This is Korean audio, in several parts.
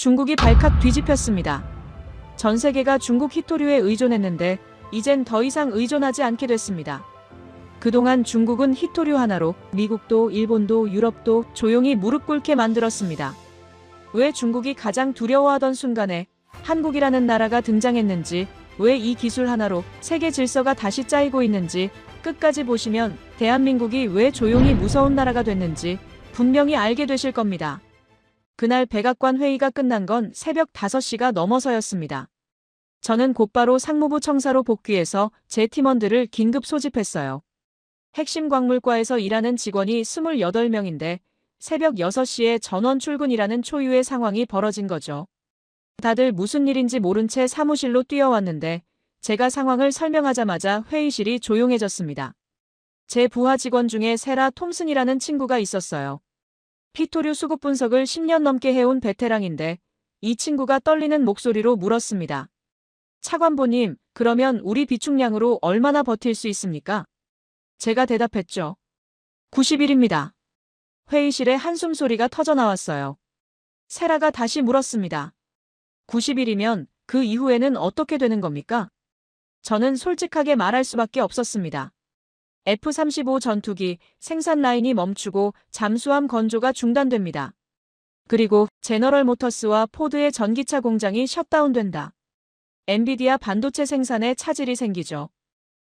중국이 발칵 뒤집혔습니다. 전 세계가 중국 히토류에 의존했는데 이젠 더 이상 의존하지 않게 됐습니다. 그동안 중국은 히토류 하나로 미국도 일본도 유럽도 조용히 무릎 꿇게 만들었습니다. 왜 중국이 가장 두려워하던 순간에 한국이라는 나라가 등장했는지, 왜 이 기술 하나로 세계 질서가 다시 짜이고 있는지 끝까지 보시면 대한민국이 왜 조용히 무서운 나라가 됐는지 분명히 알게 되실 겁니다. 그날 백악관 회의가 끝난 건 새벽 5시가 넘어서였습니다. 저는 곧바로 상무부 청사로 복귀해서 제 팀원들을 긴급 소집했어요. 핵심 광물과에서 일하는 직원이 28명인데 새벽 6시에 전원 출근이라는 초유의 상황이 벌어진 거죠. 다들 무슨 일인지 모른 채 사무실로 뛰어왔는데 제가 상황을 설명하자마자 회의실이 조용해졌습니다. 제 부하 직원 중에 세라 톰슨이라는 친구가 있었어요. 히토류 수급 분석을 10년 넘게 해온 베테랑인데 이 친구가 떨리는 목소리로 물었습니다. 차관보님, 그러면 우리 비축량으로 얼마나 버틸 수 있습니까? 제가 대답했죠. 90일입니다. 회의실에 한숨 소리가 터져나왔어요. 세라가 다시 물었습니다. 90일이면 그 이후에는 어떻게 되는 겁니까? 저는 솔직하게 말할 수밖에 없었습니다. F-35 전투기 생산 라인이 멈추고 잠수함 건조가 중단됩니다. 그리고 제너럴 모터스와 포드의 전기차 공장이 셧다운된다. 엔비디아 반도체 생산에 차질이 생기죠.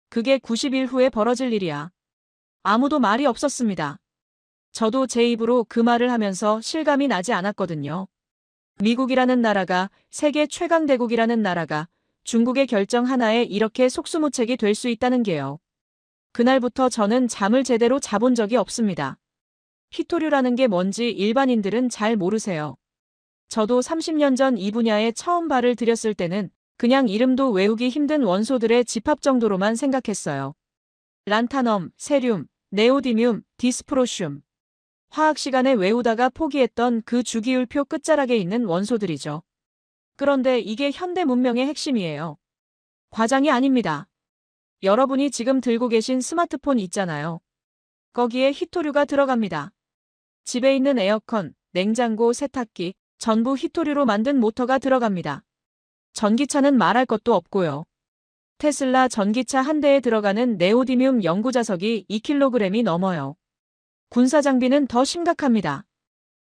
그게 90일 후에 벌어질 일이야. 아무도 말이 없었습니다. 저도 제 입으로 그 말을 하면서 실감이 나지 않았거든요. 미국이라는 나라가, 세계 최강 대국이라는 나라가 중국의 결정 하나에 이렇게 속수무책이 될 수 있다는 게요. 그날부터 저는 잠을 제대로 자본 적이 없습니다. 히토류라는 게 뭔지 일반인들은 잘 모르세요. 저도 30년 전 이 분야에 처음 발을 들였을 때는 그냥 이름도 외우기 힘든 원소들의 집합 정도로만 생각했어요. 란타넘, 세륨, 네오디뮴, 디스프로슘. 화학 시간에 외우다가 포기했던 그 주기율표 끝자락에 있는 원소들이죠. 그런데 이게 현대 문명의 핵심이에요. 과장이 아닙니다. 여러분이 지금 들고 계신 스마트폰 있잖아요. 거기에 히토류가 들어갑니다. 집에 있는 에어컨, 냉장고, 세탁기, 전부 히토류로 만든 모터가 들어갑니다. 전기차는 말할 것도 없고요. 테슬라 전기차 한 대에 들어가는 네오디뮴 연구자석이 2kg이 넘어요. 군사장비는 더 심각합니다.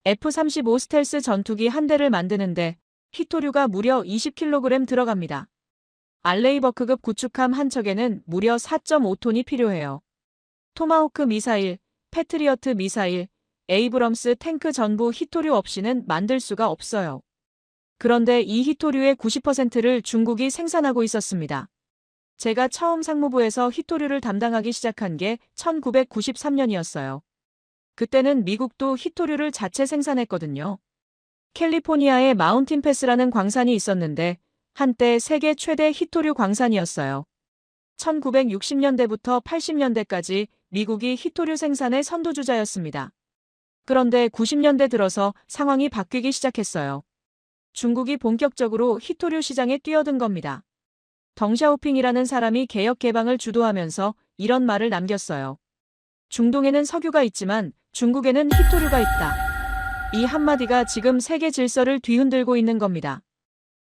F-35 스텔스 전투기 한 대를 만드는데 히토류가 무려 20kg 들어갑니다. 알레이버크급 구축함 한 척에는 무려 4.5톤이 필요해요. 토마호크 미사일, 패트리어트 미사일, 에이브럼스 탱크 전부 히토류 없이는 만들 수가 없어요. 그런데 이 히토류의 90%를 중국이 생산하고 있었습니다. 제가 처음 상무부에서 히토류를 담당하기 시작한 게 1993년이었어요. 그때는 미국도 히토류를 자체 생산했거든요. 캘리포니아에 마운틴 패스라는 광산이 있었는데 한때 세계 최대 히토류 광산이었어요. 1960년대부터 80년대까지 미국이 히토류 생산의 선두주자였습니다. 그런데 90년대 들어서 상황이 바뀌기 시작했어요. 중국이 본격적으로 히토류 시장에 뛰어든 겁니다. 덩샤오핑이라는 사람이 개혁 개방을 주도하면서 이런 말을 남겼어요. 중동에는 석유가 있지만 중국에는 히토류가 있다. 이 한마디가 지금 세계 질서를 뒤흔들고 있는 겁니다.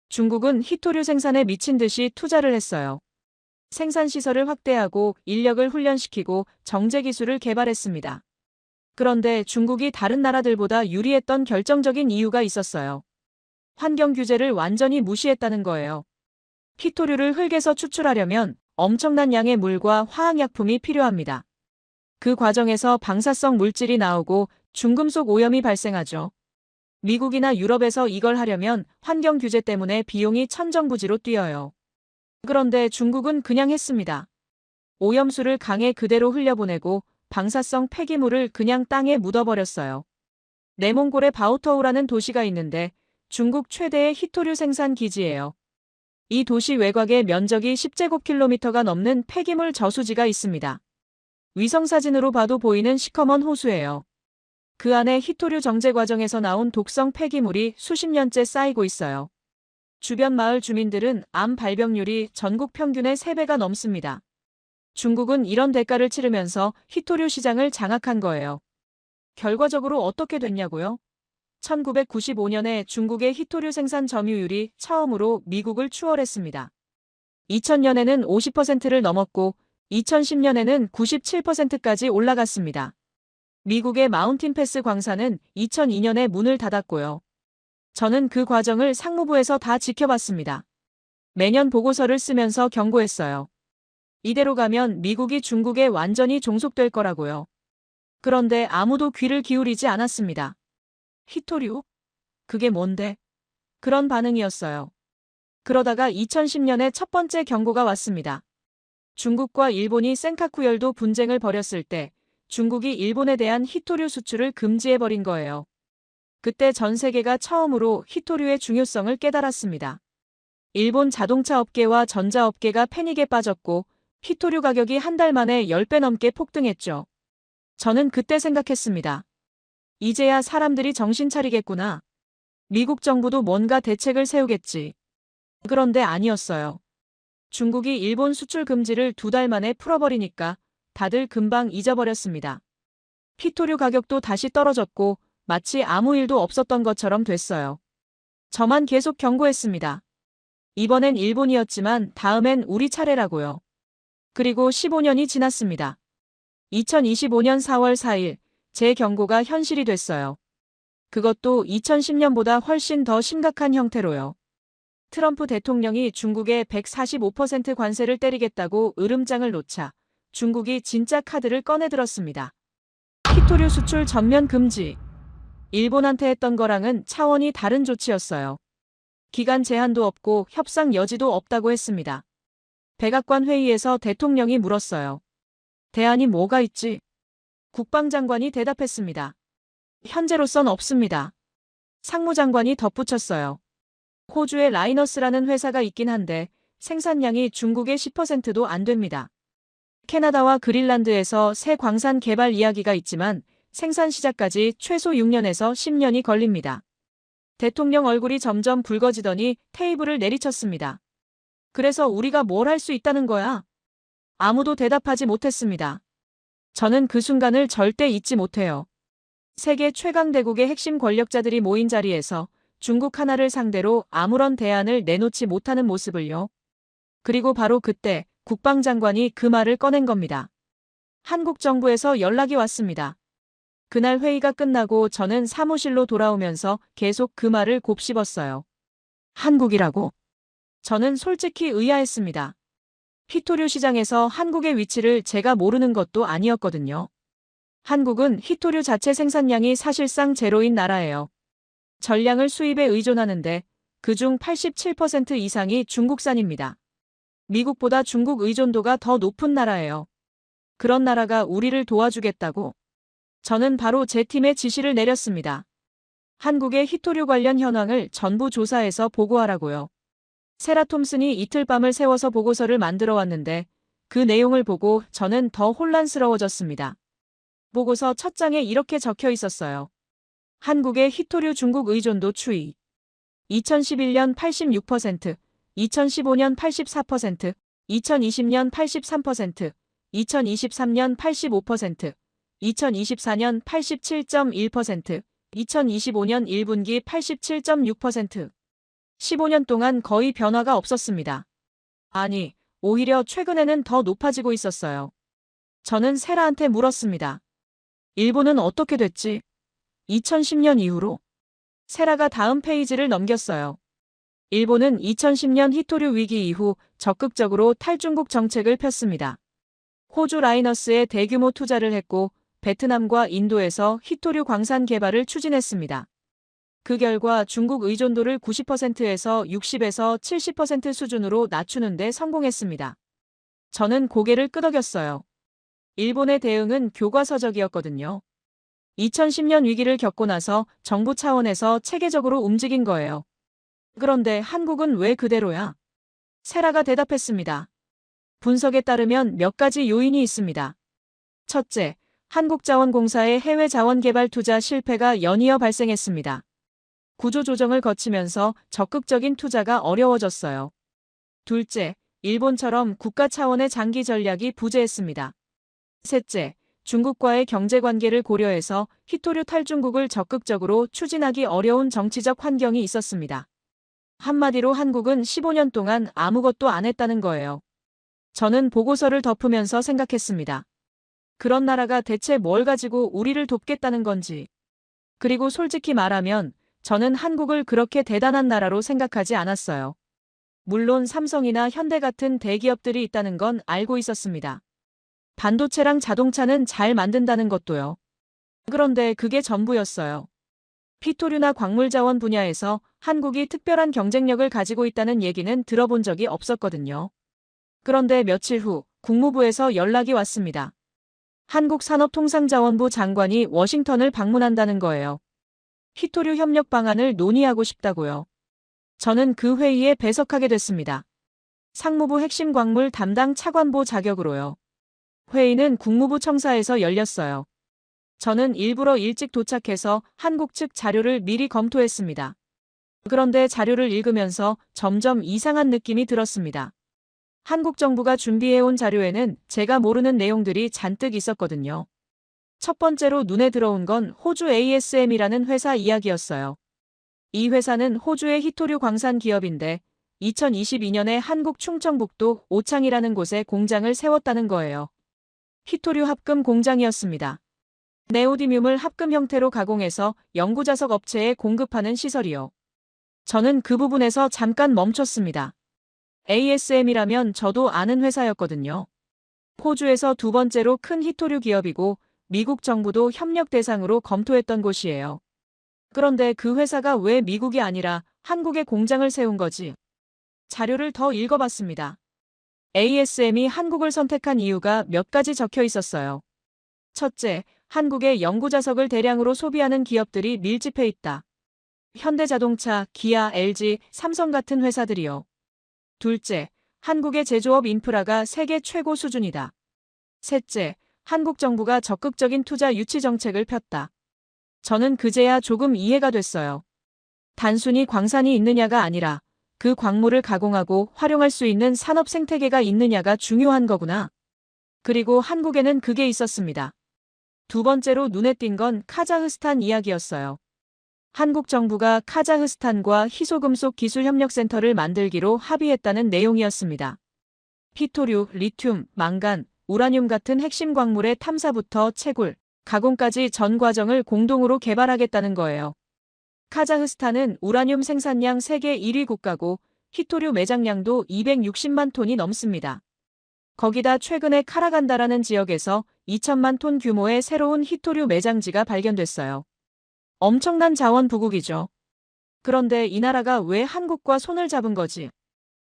중국은 히토류 생산에 미친 듯이 투자를 했어요. 생산시설을 확대하고 인력을 훈련시키고 정제기술을 개발했습니다. 그런데 중국이 다른 나라들보다 유리했던 결정적인 이유가 있었어요. 환경 규제를 완전히 무시했다는 거예요. 히토류를 흙에서 추출하려면 엄청난 양의 물과 화학약품이 필요합니다. 그 과정에서 방사성 물질이 나오고 중금속 오염이 발생하죠. 미국이나 유럽에서 이걸 하려면 환경 규제 때문에 비용이 천정부지로 뛰어요. 그런데 중국은 그냥 했습니다. 오염수를 강에 그대로 흘려보내고 방사성 폐기물을 그냥 땅에 묻어버렸어요. 내몽골의 바오터우라는 도시가 있는데 중국 최대의 히토류 생산 기지예요. 이 도시 외곽에 면적이 10제곱킬로미터가 넘는 폐기물 저수지가 있습니다. 위성사진으로 봐도 보이는 시커먼 호수예요. 그 안에 히토류 정제 과정에서 나온 독성 폐기물이 수십 년째 쌓이고 있어요. 주변 마을 주민들은 암 발병률이 전국 평균의 3배가 넘습니다. 중국은 이런 대가를 치르면서 히토류 시장을 장악한 거예요. 결과적으로 어떻게 됐냐고요? 1995년에 중국의 히토류 생산 점유율이 처음으로 미국을 추월했습니다. 2000년에는 50%를 넘었고 2010년에는 97%까지 올라갔습니다. 미국의 마운틴 패스 광산은 2002년에 문을 닫았고요. 저는 그 과정을 상무부에서 다 지켜봤습니다. 매년 보고서를 쓰면서 경고했어요. 이대로 가면 미국이 중국에 완전히 종속될 거라고요. 그런데 아무도 귀를 기울이지 않았습니다. 히토류? 그게 뭔데? 그런 반응이었어요. 그러다가 2010년에 첫 번째 경고가 왔습니다. 중국과 일본이 센카쿠열도 분쟁을 벌였을 때 중국이 일본에 대한 히토류 수출을 금지해버린 거예요. 그때 전 세계가 처음으로 히토류의 중요성을 깨달았습니다. 일본 자동차 업계와 전자업계가 패닉에 빠졌고 히토류 가격이 한 달 만에 10배 넘게 폭등했죠. 저는 그때 생각했습니다. 이제야 사람들이 정신 차리겠구나. 미국 정부도 뭔가 대책을 세우겠지. 그런데 아니었어요. 중국이 일본 수출 금지를 2달 만에 풀어버리니까 다들 금방 잊어버렸습니다. 히토류 가격도 다시 떨어졌고 마치 아무 일도 없었던 것처럼 됐어요. 저만 계속 경고했습니다. 이번엔 일본이었지만 다음엔 우리 차례라고요. 그리고 15년이 지났습니다. 2025년 4월 4일 제 경고가 현실이 됐어요. 그것도 2010년보다 훨씬 더 심각한 형태로요. 트럼프 대통령이 중국에 145% 관세를 때리겠다고 으름장을 놓자 중국이 진짜 카드를 꺼내들었습니다. 히토류 수출 전면 금지. 일본한테 했던 거랑은 차원이 다른 조치였어요. 기간 제한도 없고 협상 여지도 없다고 했습니다. 백악관 회의에서 대통령이 물었어요. 대안이 뭐가 있지? 국방장관이 대답했습니다. 현재로선 없습니다. 상무장관이 덧붙였어요. 호주의 라이너스라는 회사가 있긴 한데 생산량이 중국의 10%도 안 됩니다. 캐나다와 그린란드에서 새 광산 개발 이야기가 있지만 생산 시작까지 최소 6년에서 10년이 걸립니다. 대통령 얼굴이 점점 붉어지더니 테이블을 내리쳤습니다. 그래서 우리가 뭘 할 수 있다는 거야? 아무도 대답하지 못했습니다. 저는 그 순간을 절대 잊지 못해요. 세계 최강대국의 핵심 권력자들이 모인 자리에서 중국 하나를 상대로 아무런 대안을 내놓지 못하는 모습을요. 그리고 바로 그때 국방장관이 그 말을 꺼낸 겁니다. 한국 정부에서 연락이 왔습니다. 그날 회의가 끝나고 저는 사무실로 돌아오면서 계속 그 말을 곱씹었어요. 한국이라고? 저는 솔직히 의아했습니다. 히토류 시장에서 한국의 위치를 제가 모르는 것도 아니었거든요. 한국은 히토류 자체 생산량이 사실상 제로인 나라예요. 전량을 수입에 의존하는데 그중 87% 이상이 중국산입니다. 미국보다 중국 의존도가 더 높은 나라예요. 그런 나라가 우리를 도와주겠다고? 저는 바로 제 팀에 지시를 내렸습니다. 한국의 히토류 관련 현황을 전부 조사해서 보고하라고요. 세라 톰슨이 이틀 밤을 새워서 보고서를 만들어 왔는데 그 내용을 보고 저는 더 혼란스러워졌습니다. 보고서 첫 장에 이렇게 적혀 있었어요. 한국의 히토류 중국 의존도 추이. 2011년 86%, 2015년 84%, 2020년 83%, 2023년 85%, 2024년 87.1%, 2025년 1분기 87.6%. 15년 동안 거의 변화가 없었습니다. 아니, 오히려 최근에는 더 높아지고 있었어요. 저는 세라한테 물었습니다. 일본은 어떻게 됐지? 2010년 이후로. 세라가 다음 페이지를 넘겼어요. 일본은 2010년 히토류 위기 이후 적극적으로 탈중국 정책을 폈습니다. 호주 라이너스에 대규모 투자를 했고 베트남과 인도에서 히토류 광산 개발을 추진했습니다. 그 결과 중국 의존도를 90%에서 60에서 70% 수준으로 낮추는 데 성공했습니다. 저는 고개를 끄덕였어요. 일본의 대응은 교과서적이었거든요. 2010년 위기를 겪고 나서 정부 차원에서 체계적으로 움직인 거예요. 그런데 한국은 왜 그대로야? 세라가 대답했습니다. 분석에 따르면 몇 가지 요인이 있습니다. 첫째, 한국자원공사의 해외 자원개발 투자 실패가 연이어 발생했습니다. 구조조정을 거치면서 적극적인 투자가 어려워졌어요. 둘째, 일본처럼 국가 차원의 장기 전략이 부재했습니다. 셋째, 중국과의 경제관계를 고려해서 히토류 탈중국을 적극적으로 추진하기 어려운 정치적 환경이 있었습니다. 한마디로 한국은 15년 동안 아무것도 안 했다는 거예요. 저는 보고서를 덮으면서 생각했습니다. 그런 나라가 대체 뭘 가지고 우리를 돕겠다는 건지. 그리고 솔직히 말하면 저는 한국을 그렇게 대단한 나라로 생각하지 않았어요. 물론 삼성이나 현대 같은 대기업들이 있다는 건 알고 있었습니다. 반도체랑 자동차는 잘 만든다는 것도요. 그런데 그게 전부였어요. 히토류나 광물자원 분야에서 한국이 특별한 경쟁력을 가지고 있다는 얘기는 들어본 적이 없었거든요. 그런데 며칠 후 국무부에서 연락이 왔습니다. 한국산업통상자원부 장관이 워싱턴을 방문한다는 거예요. 히토류 협력 방안을 논의하고 싶다고요. 저는 그 회의에 배석하게 됐습니다. 상무부 핵심 광물 담당 차관보 자격으로요. 회의는 국무부 청사에서 열렸어요. 저는 일부러 일찍 도착해서 한국 측 자료를 미리 검토했습니다. 그런데 자료를 읽으면서 점점 이상한 느낌이 들었습니다. 한국 정부가 준비해온 자료에는 제가 모르는 내용들이 잔뜩 있었거든요. 첫 번째로 눈에 들어온 건 호주 ASM이라는 회사 이야기였어요. 이 회사는 호주의 히토류 광산 기업인데 2022년에 한국 충청북도 오창이라는 곳에 공장을 세웠다는 거예요. 히토류 합금 공장이었습니다. 네오디뮴을 합금 형태로 가공해서 연구자석 업체에 공급하는 시설이요. 저는 그 부분에서 잠깐 멈췄습니다. ASM이라면 저도 아는 회사였거든요. 호주에서 두 번째로 큰 히토류 기업이고 미국 정부도 협력 대상으로 검토했던 곳이에요. 그런데 그 회사가 왜 미국이 아니라 한국에 공장을 세운 거지? 자료를 더 읽어봤습니다. ASM이 한국을 선택한 이유가 몇 가지 적혀 있었어요. 첫째, 한국의 연구자석을 대량으로 소비하는 기업들이 밀집해 있다. 현대자동차, 기아, LG, 삼성 같은 회사들이요. 둘째, 한국의 제조업 인프라가 세계 최고 수준이다. 셋째, 한국 정부가 적극적인 투자 유치 정책을 폈다. 저는 그제야 조금 이해가 됐어요. 단순히 광산이 있느냐가 아니라 그 광물을 가공하고 활용할 수 있는 산업 생태계가 있느냐가 중요한 거구나. 그리고 한국에는 그게 있었습니다. 두 번째로 눈에 띈 건 카자흐스탄 이야기였어요. 한국 정부가 카자흐스탄과 희소금속 기술협력센터를 만들기로 합의했다는 내용이었습니다. 히토류, 리튬, 망간, 우라늄 같은 핵심 광물의 탐사부터 채굴, 가공까지 전 과정을 공동으로 개발하겠다는 거예요. 카자흐스탄은 우라늄 생산량 세계 1위 국가고 히토류 매장량도 260만 톤이 넘습니다. 거기다 최근에 카라간다라는 지역에서 2천만 톤 규모의 새로운 히토류 매장지가 발견됐어요. 엄청난 자원 부국이죠. 그런데 이 나라가 왜 한국과 손을 잡은 거지?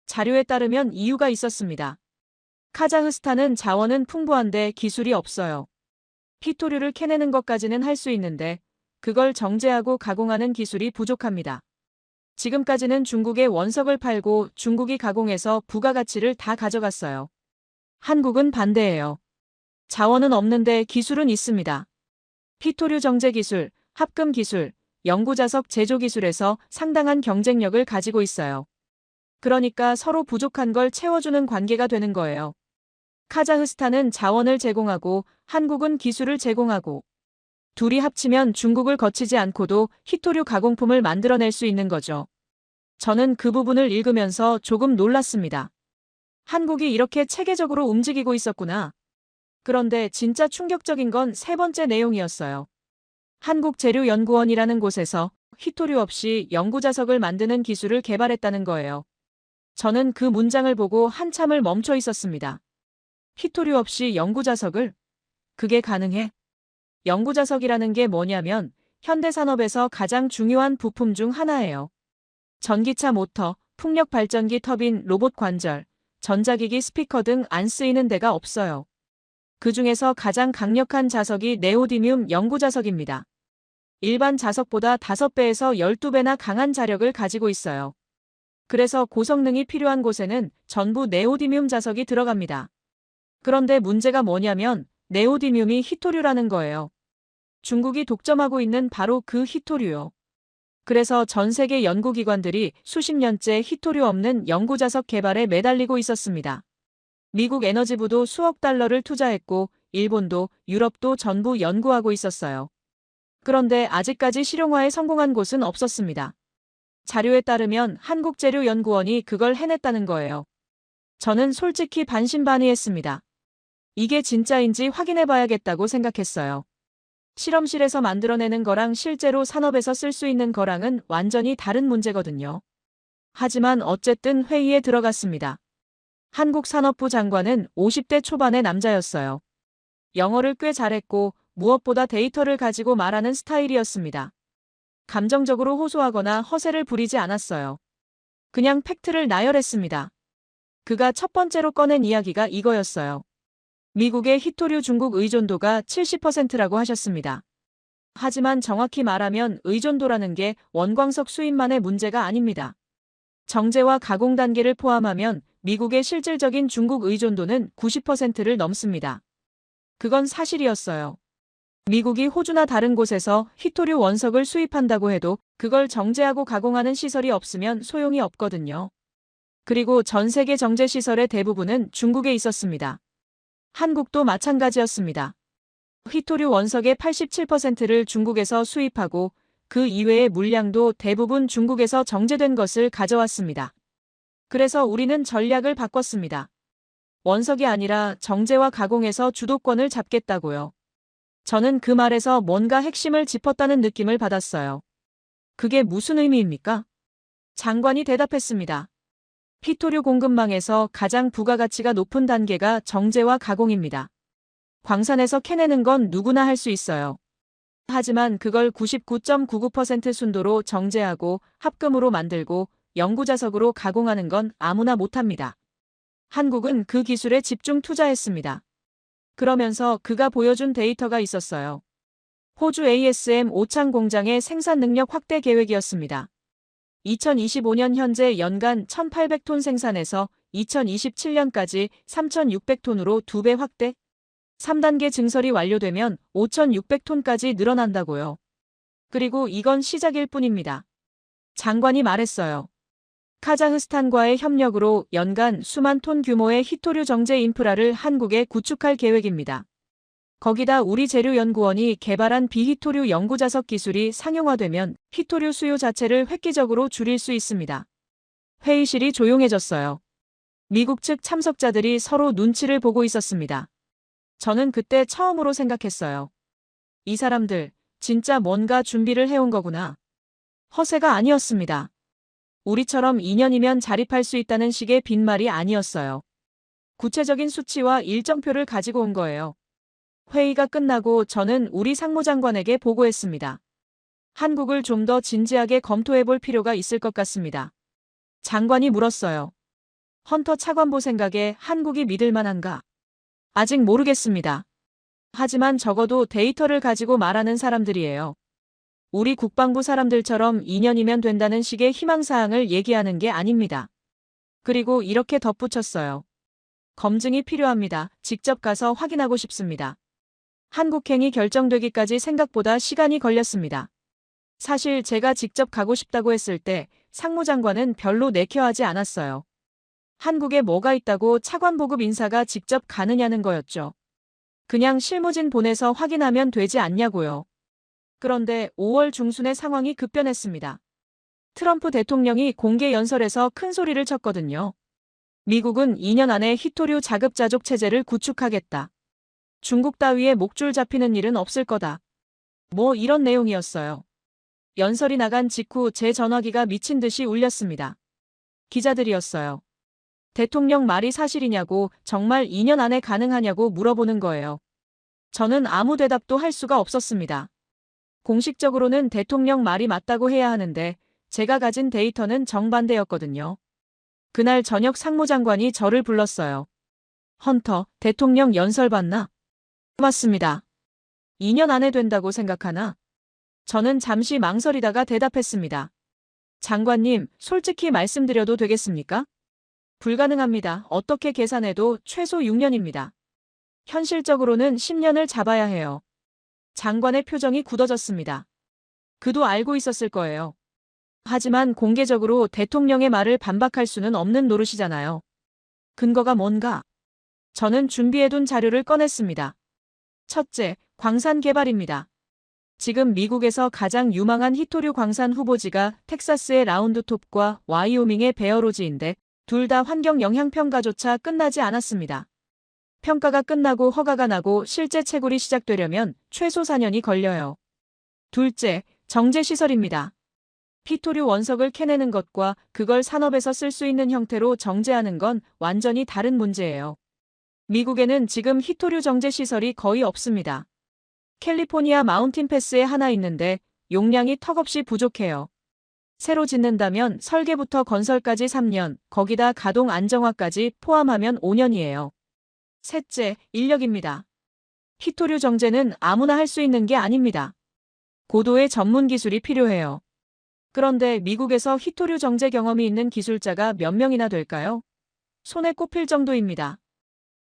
자료에 따르면 이유가 있었습니다. 카자흐스탄은 자원은 풍부한데 기술이 없어요. 히토류를 캐내는 것까지는 할 수 있는데 그걸 정제하고 가공하는 기술이 부족합니다. 지금까지는 중국에 원석을 팔고 중국이 가공해서 부가가치를 다 가져갔어요. 한국은 반대예요. 자원은 없는데 기술은 있습니다. 히토류 정제 기술, 합금 기술, 연구자석 제조 기술에서 상당한 경쟁력을 가지고 있어요. 그러니까 서로 부족한 걸 채워주는 관계가 되는 거예요. 카자흐스탄은 자원을 제공하고 한국은 기술을 제공하고 둘이 합치면 중국을 거치지 않고도 히토류 가공품을 만들어낼 수 있는 거죠. 저는 그 부분을 읽으면서 조금 놀랐습니다. 한국이 이렇게 체계적으로 움직이고 있었구나. 그런데 진짜 충격적인 건 세 번째 내용이었어요. 한국재료연구원이라는 곳에서 히토류 없이 연구자석을 만드는 기술을 개발했다는 거예요. 저는 그 문장을 보고 한참을 멈춰 있었습니다. 히토류 없이 연구자석을? 그게 가능해? 연구자석이라는 게 뭐냐면 현대산업에서 가장 중요한 부품 중 하나예요. 전기차 모터, 풍력발전기 터빈, 로봇 관절, 전자기기 스피커 등 안 쓰이는 데가 없어요. 그 중에서 가장 강력한 자석이 네오디뮴 연구자석입니다. 일반 자석보다 5배에서 12배나 강한 자력을 가지고 있어요. 그래서 고성능이 필요한 곳에는 전부 네오디뮴 자석이 들어갑니다. 그런데 문제가 뭐냐면 네오디뮴이 히토류라는 거예요. 중국이 독점하고 있는 바로 그 히토류요. 그래서 전 세계 연구기관들이 수십 년째 히토류 없는 연구자석 개발에 매달리고 있었습니다. 미국 에너지부도 수억 달러를 투자했고 일본도, 유럽도 전부 연구하고 있었어요. 그런데 아직까지 실용화에 성공한 곳은 없었습니다. 자료에 따르면 한국재료연구원이 그걸 해냈다는 거예요. 저는 솔직히 반신반의했습니다. 이게 진짜인지 확인해봐야겠다고 생각했어요. 실험실에서 만들어내는 거랑 실제로 산업에서 쓸 수 있는 거랑은 완전히 다른 문제거든요. 하지만 어쨌든 회의에 들어갔습니다. 한국산업부 장관은 50대 초반의 남자였어요. 영어를 꽤 잘했고 무엇보다 데이터를 가지고 말하는 스타일이었습니다. 감정적으로 호소하거나 허세를 부리지 않았어요. 그냥 팩트를 나열했습니다. 그가 첫 번째로 꺼낸 이야기가 이거였어요. 미국의 희토류 중국 의존도가 70%라고 하셨습니다. 하지만 정확히 말하면 의존도라는 게 원광석 수입만의 문제가 아닙니다. 정제와 가공 단계를 포함하면 미국의 실질적인 중국 의존도는 90%를 넘습니다. 그건 사실이었어요. 미국이 호주나 다른 곳에서 희토류 원석을 수입한다고 해도 그걸 정제하고 가공하는 시설이 없으면 소용이 없거든요. 그리고 전 세계 정제 시설의 대부분은 중국에 있었습니다. 한국도 마찬가지였습니다. 희토류 원석의 87%를 중국에서 수입하고 그 이외의 물량도 대부분 중국에서 정제된 것을 가져왔습니다. 그래서 우리는 전략을 바꿨습니다. 원석이 아니라 정제와 가공에서 주도권을 잡겠다고요. 저는 그 말에서 뭔가 핵심을 짚었다는 느낌을 받았어요. 그게 무슨 의미입니까? 장관이 대답했습니다. 희토류 공급망에서 가장 부가가치가 높은 단계가 정제와 가공입니다. 광산에서 캐내는 건 누구나 할 수 있어요. 하지만 그걸 99.99% 순도로 정제하고 합금으로 만들고 영구자석으로 가공하는 건 아무나 못합니다. 한국은 그 기술에 집중 투자했습니다. 그러면서 그가 보여준 데이터가 있었어요. 호주 ASM 오창 공장의 생산 능력 확대 계획이었습니다. 2025년 현재 연간 1,800톤 생산에서 2027년까지 3,600톤으로 2배 확대? 3단계 증설이 완료되면 5,600톤까지 늘어난다고요. 그리고 이건 시작일 뿐입니다. 장관이 말했어요. 카자흐스탄과의 협력으로 연간 수만 톤 규모의 희토류 정제 인프라를 한국에 구축할 계획입니다. 거기다 우리 재료연구원이 개발한 비희토류 영구자석 기술이 상용화되면 희토류 수요 자체를 획기적으로 줄일 수 있습니다. 회의실이 조용해졌어요. 미국 측 참석자들이 서로 눈치를 보고 있었습니다. 저는 그때 처음으로 생각했어요. 이 사람들 진짜 뭔가 준비를 해온 거구나. 허세가 아니었습니다. 우리처럼 2년이면 자립할 수 있다는 식의 빈말이 아니었어요. 구체적인 수치와 일정표를 가지고 온 거예요. 회의가 끝나고 저는 우리 상무장관에게 보고했습니다. 한국을 좀 더 진지하게 검토해 볼 필요가 있을 것 같습니다. 장관이 물었어요. 헌터 차관보 생각에 한국이 믿을 만한가? 아직 모르겠습니다. 하지만 적어도 데이터를 가지고 말하는 사람들이에요. 우리 국방부 사람들처럼 2년이면 된다는 식의 희망사항을 얘기하는 게 아닙니다. 그리고 이렇게 덧붙였어요. 검증이 필요합니다. 직접 가서 확인하고 싶습니다. 한국행이 결정되기까지 생각보다 시간이 걸렸습니다. 사실 제가 직접 가고 싶다고 했을 때 상무장관은 별로 내켜하지 않았어요. 한국에 뭐가 있다고 차관보급 인사가 직접 가느냐는 거였죠. 그냥 실무진 보내서 확인하면 되지 않냐고요. 그런데 5월 중순에 상황이 급변했습니다. 트럼프 대통령이 공개 연설에서 큰 소리를 쳤거든요. 미국은 2년 안에 희토류 자급자족 체제를 구축하겠다. 중국 따위에 목줄 잡히는 일은 없을 거다. 뭐 이런 내용이었어요. 연설이 나간 직후 제 전화기가 미친 듯이 울렸습니다. 기자들이었어요. 대통령 말이 사실이냐고, 정말 2년 안에 가능하냐고 물어보는 거예요. 저는 아무 대답도 할 수가 없었습니다. 공식적으로는 대통령 말이 맞다고 해야 하는데 제가 가진 데이터는 정반대였거든요. 그날 저녁 상무장관이 저를 불렀어요. 헌터, 대통령 연설 봤나? 맞습니다. 2년 안에 된다고 생각하나? 저는 잠시 망설이다가 대답했습니다. 장관님, 솔직히 말씀드려도 되겠습니까? 불가능합니다. 어떻게 계산해도 최소 6년입니다. 현실적으로는 10년을 잡아야 해요. 장관의 표정이 굳어졌습니다. 그도 알고 있었을 거예요. 하지만 공개적으로 대통령의 말을 반박할 수는 없는 노릇이잖아요. 근거가 뭔가? 저는 준비해둔 자료를 꺼냈습니다. 첫째, 광산 개발입니다. 지금 미국에서 가장 유망한 히토류 광산 후보지가 텍사스의 라운드톱과 와이오밍의 베어로즈인데 둘 다 환경 영향 평가조차 끝나지 않았습니다. 평가가 끝나고 허가가 나고 실제 채굴이 시작되려면 최소 4년이 걸려요. 둘째, 정제시설입니다. 히토류 원석을 캐내는 것과 그걸 산업에서 쓸 수 있는 형태로 정제하는 건 완전히 다른 문제예요. 미국에는 지금 히토류 정제시설이 거의 없습니다. 캘리포니아 마운틴 패스에 하나 있는데 용량이 턱없이 부족해요. 새로 짓는다면 설계부터 건설까지 3년, 거기다 가동 안정화까지 포함하면 5년이에요. 셋째, 인력입니다. 히토류 정제는 아무나 할 수 있는 게 아닙니다. 고도의 전문 기술이 필요해요. 그런데 미국에서 히토류 정제 경험이 있는 기술자가 몇 명이나 될까요? 손에 꼽힐 정도입니다.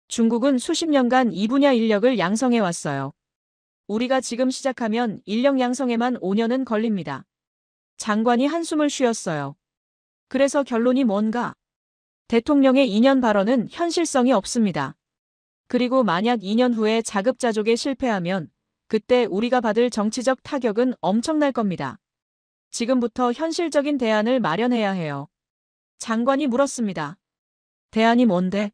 중국은 수십 년간 이 분야 인력을 양성해 왔어요. 우리가 지금 시작하면 인력 양성에만 5년은 걸립니다. 장관이 한숨을 쉬었어요. 그래서 결론이 뭔가? 대통령의 2년 발언은 현실성이 없습니다. 그리고 만약 2년 후에 자급자족에 실패하면 그때 우리가 받을 정치적 타격은 엄청날 겁니다. 지금부터 현실적인 대안을 마련해야 해요. 장관이 물었습니다. 대안이 뭔데?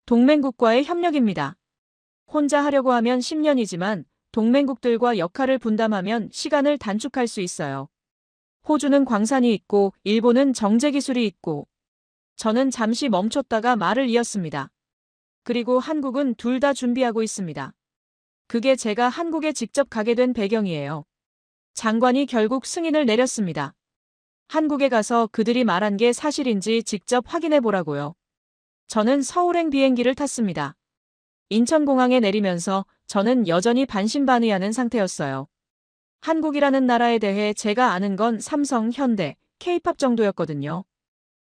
동맹국과의 협력입니다. 혼자 하려고 하면 10년이지만 동맹국들과 역할을 분담하면 시간을 단축할 수 있어요. 호주는 광산이 있고 일본은 정제 기술이 있고. 저는 잠시 멈췄다가 말을 이었습니다. 그리고 한국은 둘 다 준비하고 있습니다. 그게 제가 한국에 직접 가게 된 배경이에요. 장관이 결국 승인을 내렸습니다. 한국에 가서 그들이 말한 게 사실인지 직접 확인해 보라고요. 저는 서울행 비행기를 탔습니다. 인천공항에 내리면서 저는 여전히 반신반의하는 상태였어요. 한국이라는 나라에 대해 제가 아는 건 삼성, 현대, K-팝 정도였거든요.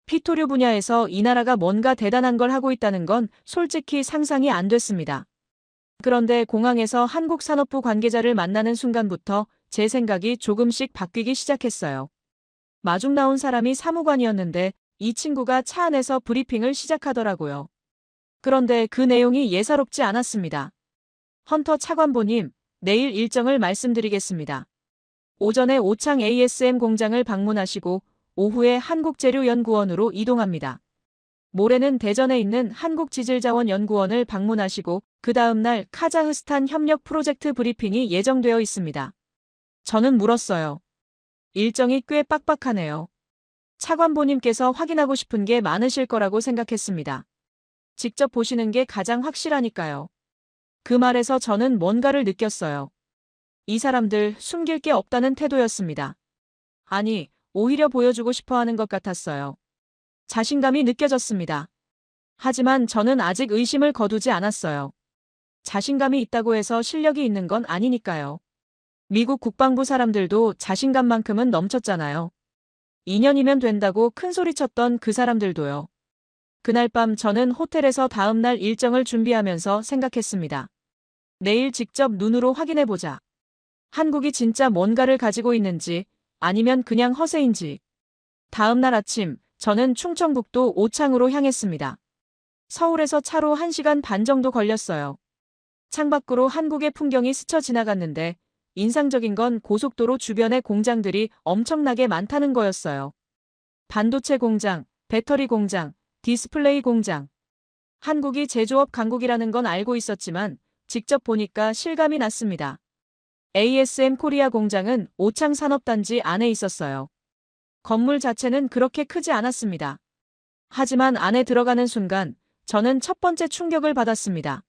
피토류 분야에서 이 나라가 뭔가 대단한 걸 하고 있다는 건 솔직히 상상이 안 됐습니다. 그런데 공항에서 한국 산업부 관계자를 만나는 순간부터 제 생각이 조금씩 바뀌기 시작했어요. 마중 나온 사람이 사무관이었는데 이 친구가 차 안에서 브리핑을 시작하더라고요. 그런데 그 내용이 예사롭지 않았습니다. 헌터 차관보님, 내일 일정을 말씀드리겠습니다. 오전에 오창 ASM 공장을 방문하시고 오후에 한국재료연구원으로 이동합니다. 모레는 대전에 있는 한국지질자원연구원을 방문하시고 그 다음 날 카자흐스탄 협력 프로젝트 브리핑이 예정되어 있습니다. 저는 물었어요. 일정이 꽤 빡빡하네요. 차관보님께서 확인하고 싶은 게 많으실 거라고 생각했습니다. 직접 보시는 게 가장 확실하니까요. 그 말에서 저는 뭔가를 느꼈어요. 이 사람들 숨길 게 없다는 태도였습니다. 아니, 오히려 보여주고 싶어 하는 것 같았어요. 자신감이 느껴졌습니다. 하지만 저는 아직 의심을 거두지 않았어요. 자신감이 있다고 해서 실력이 있는 건 아니니까요. 미국 국방부 사람들도 자신감만큼은 넘쳤잖아요. 2년이면 된다고 큰소리쳤던 그 사람들도요. 그날 밤 저는 호텔에서 다음 날 일정을 준비하면서 생각했습니다. 내일 직접 눈으로 확인해보자. 한국이 진짜 뭔가를 가지고 있는지 아니면 그냥 허세인지. 다음 날 아침 저는 충청북도 오창으로 향했습니다. 서울에서 차로 1시간 반 정도 걸렸어요. 창밖으로 한국의 풍경이 스쳐 지나갔는데 인상적인 건 고속도로 주변의 공장들이 엄청나게 많다는 거였어요. 반도체 공장, 배터리 공장, 디스플레이 공장. 한국이 제조업 강국이라는 건 알고 있었지만 직접 보니까 실감이 났습니다. ASM 코리아 공장은 오창 산업단지 안에 있었어요. 건물 자체는 그렇게 크지 않았습니다. 하지만 안에 들어가는 순간 저는 첫 번째 충격을 받았습니다.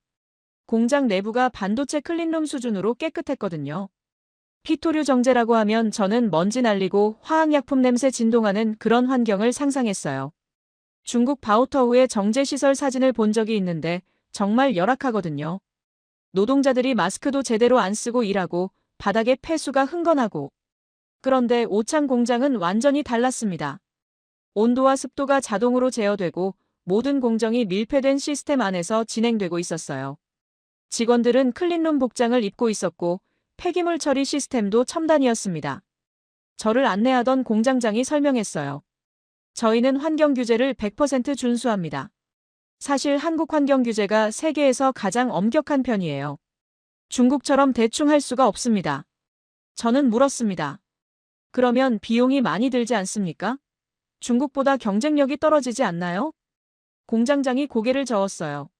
공장 내부가 반도체 클린룸 수준으로 깨끗했거든요. 피토류 정제라고 하면 저는 먼지 날리고 화학약품 냄새 진동하는 그런 환경을 상상했어요. 중국 바오터우의 정제시설 사진을 본 적이 있는데 정말 열악하거든요. 노동자들이 마스크도 제대로 안 쓰고 일하고 바닥에 폐수가 흥건하고. 그런데 오창 공장은 완전히 달랐습니다. 온도와 습도가 자동으로 제어되고 모든 공정이 밀폐된 시스템 안에서 진행되고 있었어요. 직원들은 클린룸 복장을 입고 있었고 폐기물 처리 시스템도 첨단이었습니다. 저를 안내하던 공장장이 설명했어요. 저희는 환경 규제를 100% 준수합니다. 사실 한국 환경 규제가 세계에서 가장 엄격한 편이에요. 중국처럼 대충 할 수가 없습니다. 저는 물었습니다. 그러면 비용이 많이 들지 않습니까? 중국보다 경쟁력이 떨어지지 않나요? 공장장이 고개를 저었어요.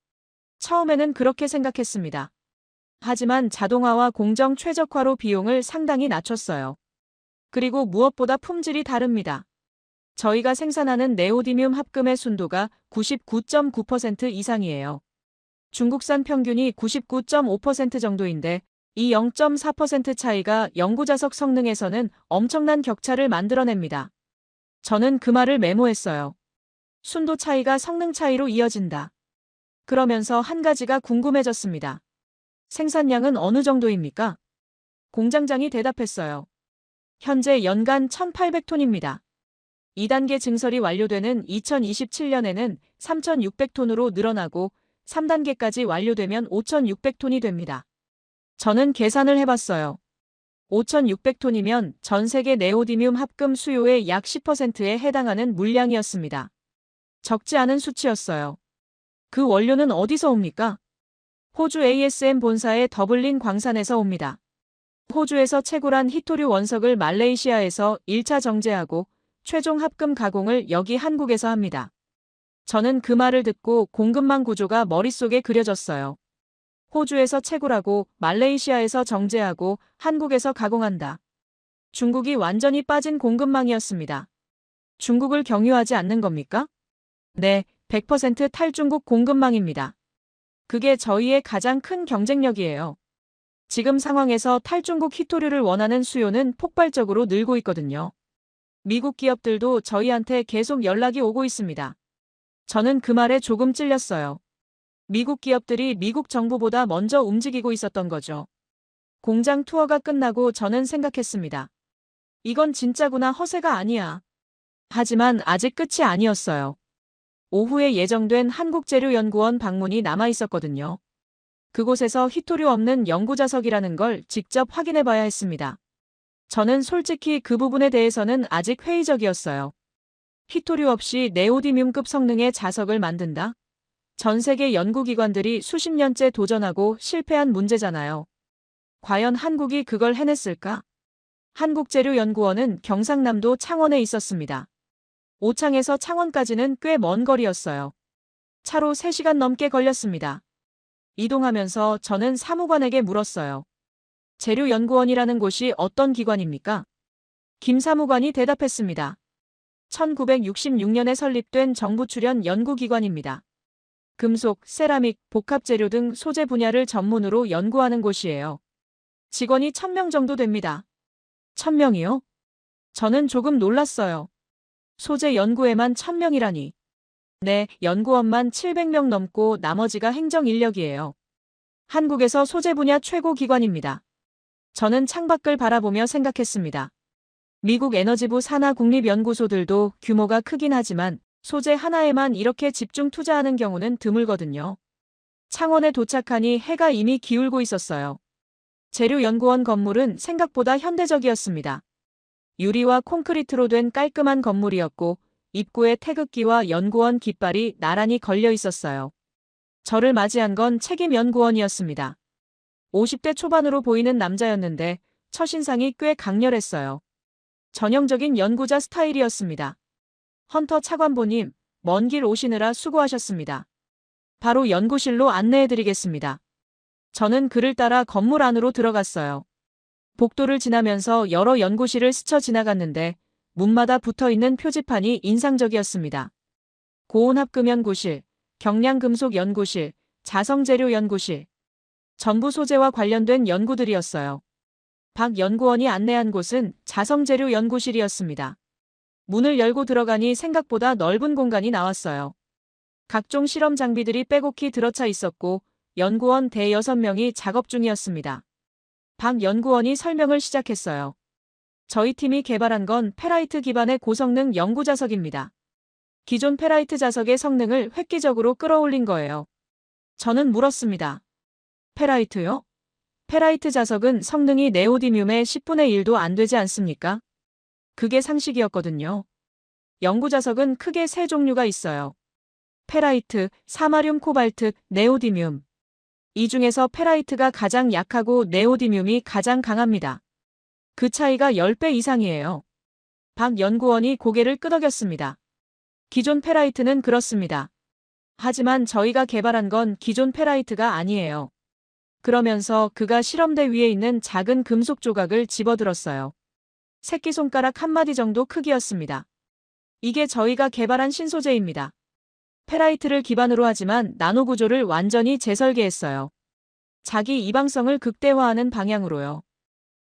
처음에는 그렇게 생각했습니다. 하지만 자동화와 공정 최적화로 비용을 상당히 낮췄어요. 그리고 무엇보다 품질이 다릅니다. 저희가 생산하는 네오디뮴 합금의 순도가 99.9% 이상이에요. 중국산 평균이 99.5% 정도인데 이 0.4% 차이가 연구자석 성능에서는 엄청난 격차를 만들어냅니다. 저는 그 말을 메모했어요. 순도 차이가 성능 차이로 이어진다. 그러면서 한 가지가 궁금해졌습니다. 생산량은 어느 정도입니까? 공장장이 대답했어요. 현재 연간 1,800톤입니다. 2단계 증설이 완료되는 2027년에는 3,600톤으로 늘어나고 3단계까지 완료되면 5,600톤이 됩니다. 저는 계산을 해봤어요. 5,600톤이면 전 세계 네오디뮴 합금 수요의 약 10%에 해당하는 물량이었습니다. 적지 않은 수치였어요. 그 원료는 어디서 옵니까? 호주 ASM 본사의 더블린 광산에서 옵니다. 호주에서 채굴한 히토류 원석을 말레이시아에서 1차 정제하고 최종 합금 가공을 여기 한국에서 합니다. 저는 그 말을 듣고 공급망 구조가 머릿속에 그려졌어요. 호주에서 채굴하고 말레이시아에서 정제하고 한국에서 가공한다. 중국이 완전히 빠진 공급망이었습니다. 중국을 경유하지 않는 겁니까? 네, 100% 탈중국 공급망입니다. 그게 저희의 가장 큰 경쟁력이에요. 지금 상황에서 탈중국 히토류를 원하는 수요는 폭발적으로 늘고 있거든요. 미국 기업들도 저희한테 계속 연락이 오고 있습니다. 저는 그 말에 조금 찔렸어요. 미국 기업들이 미국 정부보다 먼저 움직이고 있었던 거죠. 공장 투어가 끝나고 저는 생각했습니다. 이건 진짜구나, 허세가 아니야. 하지만 아직 끝이 아니었어요. 오후에 예정된 한국재료연구원 방문이 남아 있었거든요. 그곳에서 히토류 없는 연구자석이라는 걸 직접 확인해 봐야 했습니다. 저는 솔직히 그 부분에 대해서는 아직 회의적이었어요. 히토류 없이 네오디뮴급 성능의 자석을 만든다? 전 세계 연구기관들이 수십 년째 도전하고 실패한 문제잖아요. 과연 한국이 그걸 해냈을까? 한국재료연구원은 경상남도 창원에 있었습니다. 오창에서 창원까지는 꽤 먼 거리였어요. 차로 3시간 넘게 걸렸습니다. 이동하면서 저는 사무관에게 물었어요. 재료연구원이라는 곳이 어떤 기관입니까? 김 사무관이 대답했습니다. 1966년에 설립된 정부 출연 연구기관입니다. 금속, 세라믹, 복합재료 등 소재 분야를 전문으로 연구하는 곳이에요. 직원이 1,000명 정도 됩니다. 1,000명이요? 저는 조금 놀랐어요. 소재 연구에만 1,000명이라니. 네, 연구원만 700명 넘고 나머지가 행정 인력이에요. 한국에서 소재 분야 최고 기관입니다. 저는 창밖을 바라보며 생각했습니다. 미국 에너지부 산하 국립연구소들도 규모가 크긴 하지만 소재 하나에만 이렇게 집중 투자하는 경우는 드물거든요. 창원에 도착하니 해가 이미 기울고 있었어요. 재료연구원 건물은 생각보다 현대적이었습니다. 유리와 콘크리트로 된 깔끔한 건물이었고 입구에 태극기와 연구원 깃발이 나란히 걸려 있었어요. 저를 맞이한 건 책임연구원이었습니다. 50대 초반으로 보이는 남자였는데 첫인상이 꽤 강렬했어요. 전형적인 연구자 스타일이었습니다. 헌터 차관보님, 먼 길 오시느라 수고하셨습니다. 바로 연구실로 안내해드리겠습니다. 저는 그를 따라 건물 안으로 들어갔어요. 복도를 지나면서 여러 연구실을 스쳐 지나갔는데 문마다 붙어있는 표지판이 인상적이었습니다. 고온합금연구실, 경량금속연구실, 자성재료연구실. 전부 소재와 관련된 연구들이었어요. 박 연구원이 안내한 곳은 자성재료연구실이었습니다. 문을 열고 들어가니 생각보다 넓은 공간이 나왔어요. 각종 실험 장비들이 빼곡히 들어차 있었고 연구원 대 6명이 작업 중이었습니다. 박 연구원이 설명을 시작했어요. 저희 팀이 개발한 건 페라이트 기반의 고성능 연구자석입니다. 기존 페라이트 자석의 성능을 획기적으로 끌어올린 거예요. 저는 물었습니다. 페라이트요? 페라이트 자석은 성능이 네오디뮴의 10분의 1도 안 되지 않습니까? 그게 상식이었거든요. 연구자석은 크게 3종류가 있어요. 페라이트, 사마륨 코발트, 네오디뮴. 이 중에서 페라이트가 가장 약하고 네오디뮴이 가장 강합니다. 그 차이가 10배 이상이에요. 박 연구원이 고개를 끄덕였습니다. 기존 페라이트는 그렇습니다. 하지만 저희가 개발한 건 기존 페라이트가 아니에요. 그러면서 그가 실험대 위에 있는 작은 금속 조각을 집어들었어요. 새끼손가락 한 마디 정도 크기였습니다. 이게 저희가 개발한 신소재입니다. 페라이트를 기반으로 하지만 나노 구조를 완전히 재설계했어요. 자기 이방성을 극대화하는 방향으로요.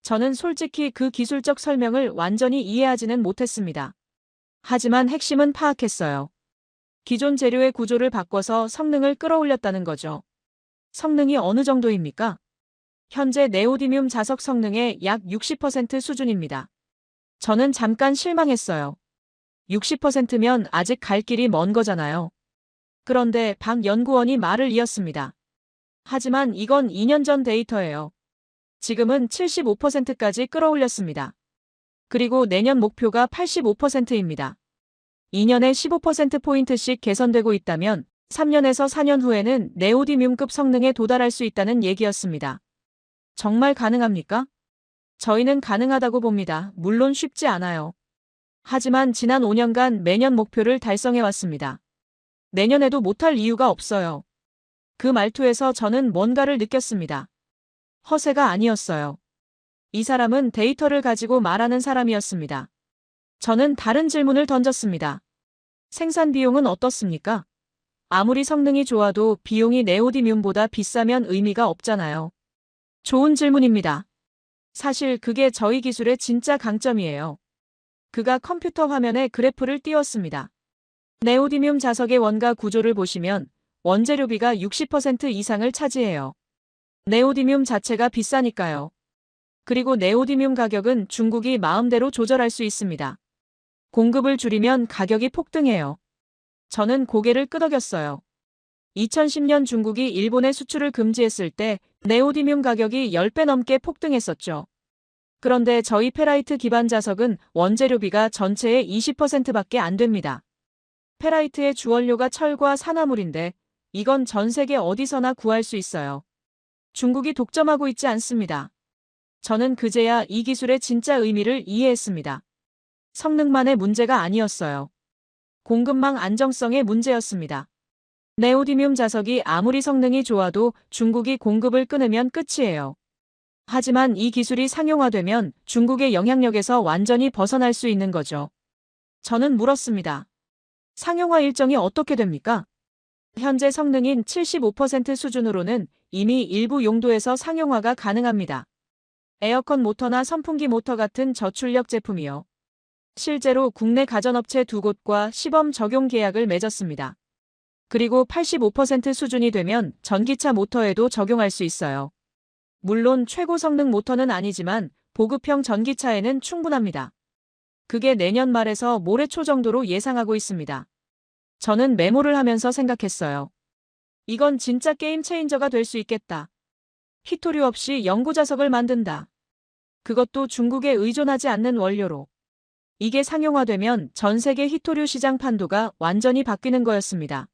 저는 솔직히 그 기술적 설명을 완전히 이해하지는 못했습니다. 하지만 핵심은 파악했어요. 기존 재료의 구조를 바꿔서 성능을 끌어올렸다는 거죠. 성능이 어느 정도입니까? 현재 네오디뮴 자석 성능의 약 60% 수준입니다. 저는 잠깐 실망했어요. 60%면 아직 갈 길이 먼 거잖아요. 그런데 박 연구원이 말을 이었습니다. 하지만 이건 2년 전 데이터예요. 지금은 75%까지 끌어올렸습니다. 그리고 내년 목표가 85%입니다. 2년에 15%포인트씩 개선되고 있다면 3년에서 4년 후에는 네오디뮴급 성능에 도달할 수 있다는 얘기였습니다. 정말 가능합니까? 저희는 가능하다고 봅니다. 물론 쉽지 않아요. 하지만 지난 5년간 매년 목표를 달성해왔습니다. 내년에도 못할 이유가 없어요. 그 말투에서 저는 뭔가를 느꼈습니다. 허세가 아니었어요. 이 사람은 데이터를 가지고 말하는 사람이었습니다. 저는 다른 질문을 던졌습니다. 생산 비용은 어떻습니까? 아무리 성능이 좋아도 비용이 네오디뮴보다 비싸면 의미가 없잖아요. 좋은 질문입니다. 사실 그게 저희 기술의 진짜 강점이에요. 그가 컴퓨터 화면에 그래프를 띄웠습니다. 네오디뮴 자석의 원가 구조를 보시면 원재료비가 60% 이상을 차지해요. 네오디뮴 자체가 비싸니까요. 그리고 네오디뮴 가격은 중국이 마음대로 조절할 수 있습니다. 공급을 줄이면 가격이 폭등해요. 저는 고개를 끄덕였어요. 2010년 중국이 일본에 수출을 금지했을 때 네오디뮴 가격이 10배 넘게 폭등했었죠. 그런데 저희 페라이트 기반 자석은 원재료비가 전체의 20%밖에 안 됩니다. 페라이트의 주원료가 철과 산화물인데 이건 전 세계 어디서나 구할 수 있어요. 중국이 독점하고 있지 않습니다. 저는 그제야 이 기술의 진짜 의미를 이해했습니다. 성능만의 문제가 아니었어요. 공급망 안정성의 문제였습니다. 네오디뮴 자석이 아무리 성능이 좋아도 중국이 공급을 끊으면 끝이에요. 하지만 이 기술이 상용화되면 중국의 영향력에서 완전히 벗어날 수 있는 거죠. 저는 물었습니다. 상용화 일정이 어떻게 됩니까? 현재 성능인 75% 수준으로는 이미 일부 용도에서 상용화가 가능합니다. 에어컨 모터나 선풍기 모터 같은 저출력 제품이요. 실제로 국내 가전업체 2곳과 시범 적용 계약을 맺었습니다. 그리고 85% 수준이 되면 전기차 모터에도 적용할 수 있어요. 물론 최고 성능 모터는 아니지만 보급형 전기차에는 충분합니다. 그게 내년 말에서 모레 초 정도로 예상하고 있습니다. 저는 메모를 하면서 생각했어요. 이건 진짜 게임 체인저가 될 수 있겠다. 히토류 없이 연구 자석을 만든다. 그것도 중국에 의존하지 않는 원료로. 이게 상용화되면 전 세계 히토류 시장 판도가 완전히 바뀌는 거였습니다.